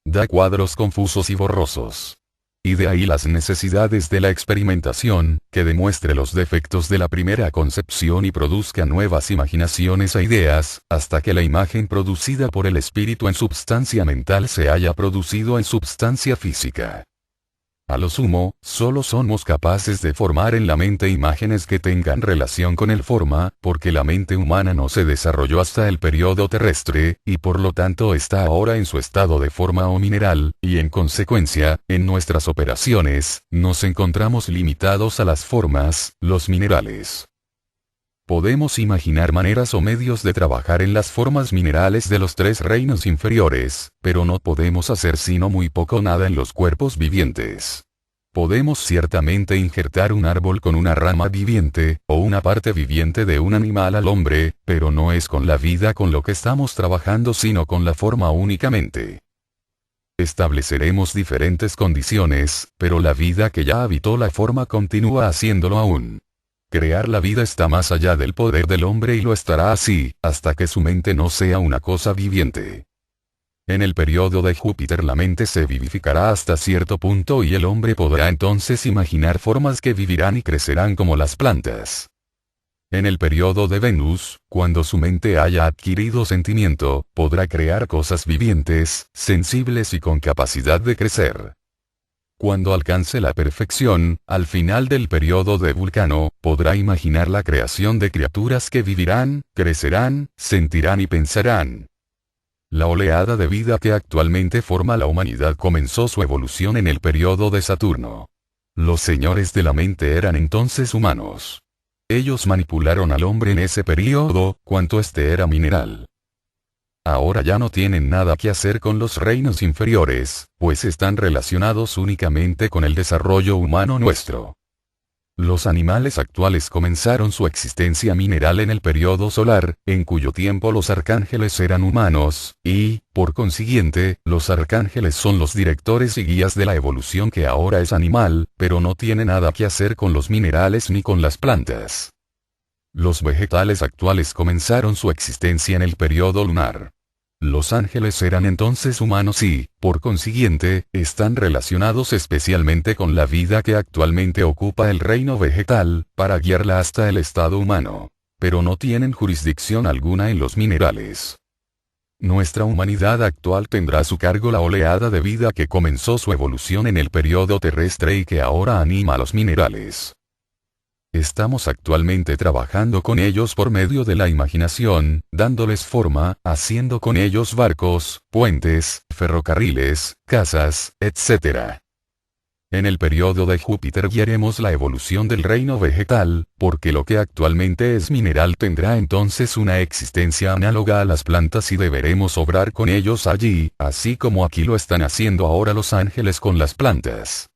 Da cuadros confusos y borrosos. Y de ahí las necesidades de la experimentación, que demuestre los defectos de la primera concepción y produzca nuevas imaginaciones e ideas, hasta que la imagen producida por el espíritu en substancia mental se haya producido en substancia física. A lo sumo, solo somos capaces de formar en la mente imágenes que tengan relación con el forma, porque la mente humana no se desarrolló hasta el periodo terrestre, y por lo tanto está ahora en su estado de forma o mineral, y en consecuencia, en nuestras operaciones, nos encontramos limitados a las formas, los minerales. Podemos imaginar maneras o medios de trabajar en las formas minerales de los tres reinos inferiores, pero no podemos hacer sino muy poco o nada en los cuerpos vivientes. Podemos ciertamente injertar un árbol con una rama viviente, o una parte viviente de un animal al hombre, pero no es con la vida con lo que estamos trabajando sino con la forma únicamente. Estableceremos diferentes condiciones, pero la vida que ya habitó la forma continúa haciéndolo aún. Crear la vida está más allá del poder del hombre y lo estará así, hasta que su mente no sea una cosa viviente. En el periodo de Júpiter la mente se vivificará hasta cierto punto y el hombre podrá entonces imaginar formas que vivirán y crecerán como las plantas. En el periodo de Venus, cuando su mente haya adquirido sentimiento, podrá crear cosas vivientes, sensibles y con capacidad de crecer. Cuando alcance la perfección, al final del periodo de Vulcano, podrá imaginar la creación de criaturas que vivirán, crecerán, sentirán y pensarán. La oleada de vida que actualmente forma la humanidad comenzó su evolución en el periodo de Saturno. Los señores de la mente eran entonces humanos. Ellos manipularon al hombre en ese periodo, cuanto éste era mineral. Ahora ya no tienen nada que hacer con los reinos inferiores, pues están relacionados únicamente con el desarrollo humano nuestro. Los animales actuales comenzaron su existencia mineral en el periodo solar, en cuyo tiempo los arcángeles eran humanos, y, por consiguiente, los arcángeles son los directores y guías de la evolución que ahora es animal, pero no tiene nada que hacer con los minerales ni con las plantas. Los vegetales actuales comenzaron su existencia en el periodo lunar. Los ángeles eran entonces humanos y, por consiguiente, están relacionados especialmente con la vida que actualmente ocupa el reino vegetal, para guiarla hasta el estado humano. Pero no tienen jurisdicción alguna en los minerales. Nuestra humanidad actual tendrá a su cargo la oleada de vida que comenzó su evolución en el periodo terrestre y que ahora anima a los minerales. Estamos actualmente trabajando con ellos por medio de la imaginación, dándoles forma, haciendo con ellos barcos, puentes, ferrocarriles, casas, etc. En el periodo de Júpiter guiaremos la evolución del reino vegetal, porque lo que actualmente es mineral tendrá entonces una existencia análoga a las plantas y deberemos obrar con ellos allí, así como aquí lo están haciendo ahora los ángeles con las plantas.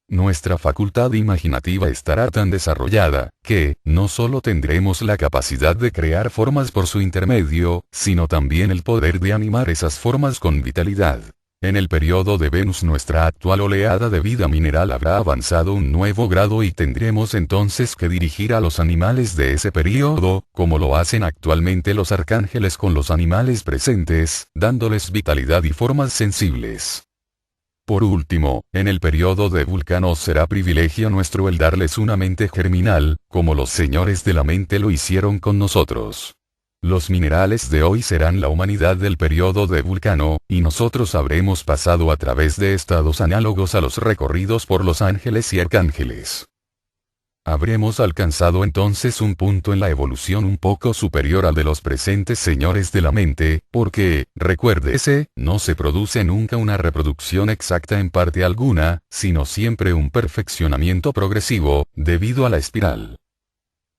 Nuestra facultad imaginativa estará tan desarrollada, que, no solo tendremos la capacidad de crear formas por su intermedio, sino también el poder de animar esas formas con vitalidad. En el periodo de Venus nuestra actual oleada de vida mineral habrá avanzado un nuevo grado y tendremos entonces que dirigir a los animales de ese periodo, como lo hacen actualmente los arcángeles con los animales presentes, dándoles vitalidad y formas sensibles. Por último, en el periodo de Vulcano será privilegio nuestro el darles una mente germinal, como los señores de la mente lo hicieron con nosotros. Los minerales de hoy serán la humanidad del periodo de Vulcano, y nosotros habremos pasado a través de estados análogos a los recorridos por los ángeles y arcángeles. Habremos alcanzado entonces un punto en la evolución un poco superior al de los presentes señores de la mente, porque, recuérdese, no se produce nunca una reproducción exacta en parte alguna, sino siempre un perfeccionamiento progresivo, debido a la espiral.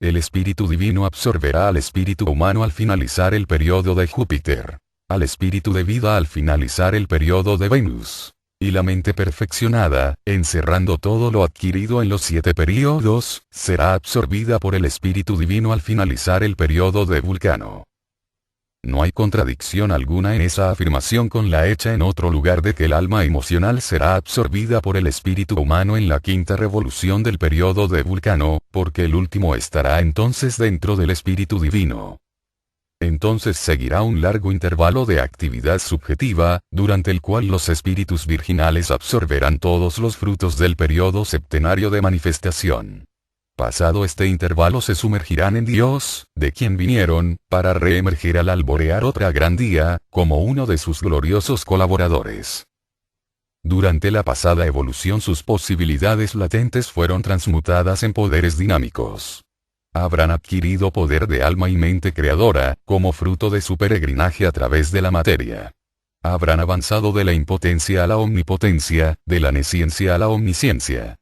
El espíritu divino absorberá al espíritu humano al finalizar el periodo de Júpiter, al espíritu de vida al finalizar el periodo de Venus. Y la mente perfeccionada, encerrando todo lo adquirido en los 7 períodos, será absorbida por el Espíritu Divino al finalizar el período de Vulcano. No hay contradicción alguna en esa afirmación con la hecha en otro lugar de que el alma emocional será absorbida por el espíritu humano en la 5ª revolución del período de Vulcano, porque el último estará entonces dentro del Espíritu Divino. Entonces seguirá un largo intervalo de actividad subjetiva, durante el cual los espíritus virginales absorberán todos los frutos del período septenario de manifestación. Pasado este intervalo se sumergirán en Dios, de quien vinieron, para reemerger al alborear otra gran día, como uno de sus gloriosos colaboradores. Durante la pasada evolución sus posibilidades latentes fueron transmutadas en poderes dinámicos. Habrán adquirido poder de alma y mente creadora, como fruto de su peregrinaje a través de la materia. Habrán avanzado de la impotencia a la omnipotencia, de la nesciencia a la omnisciencia.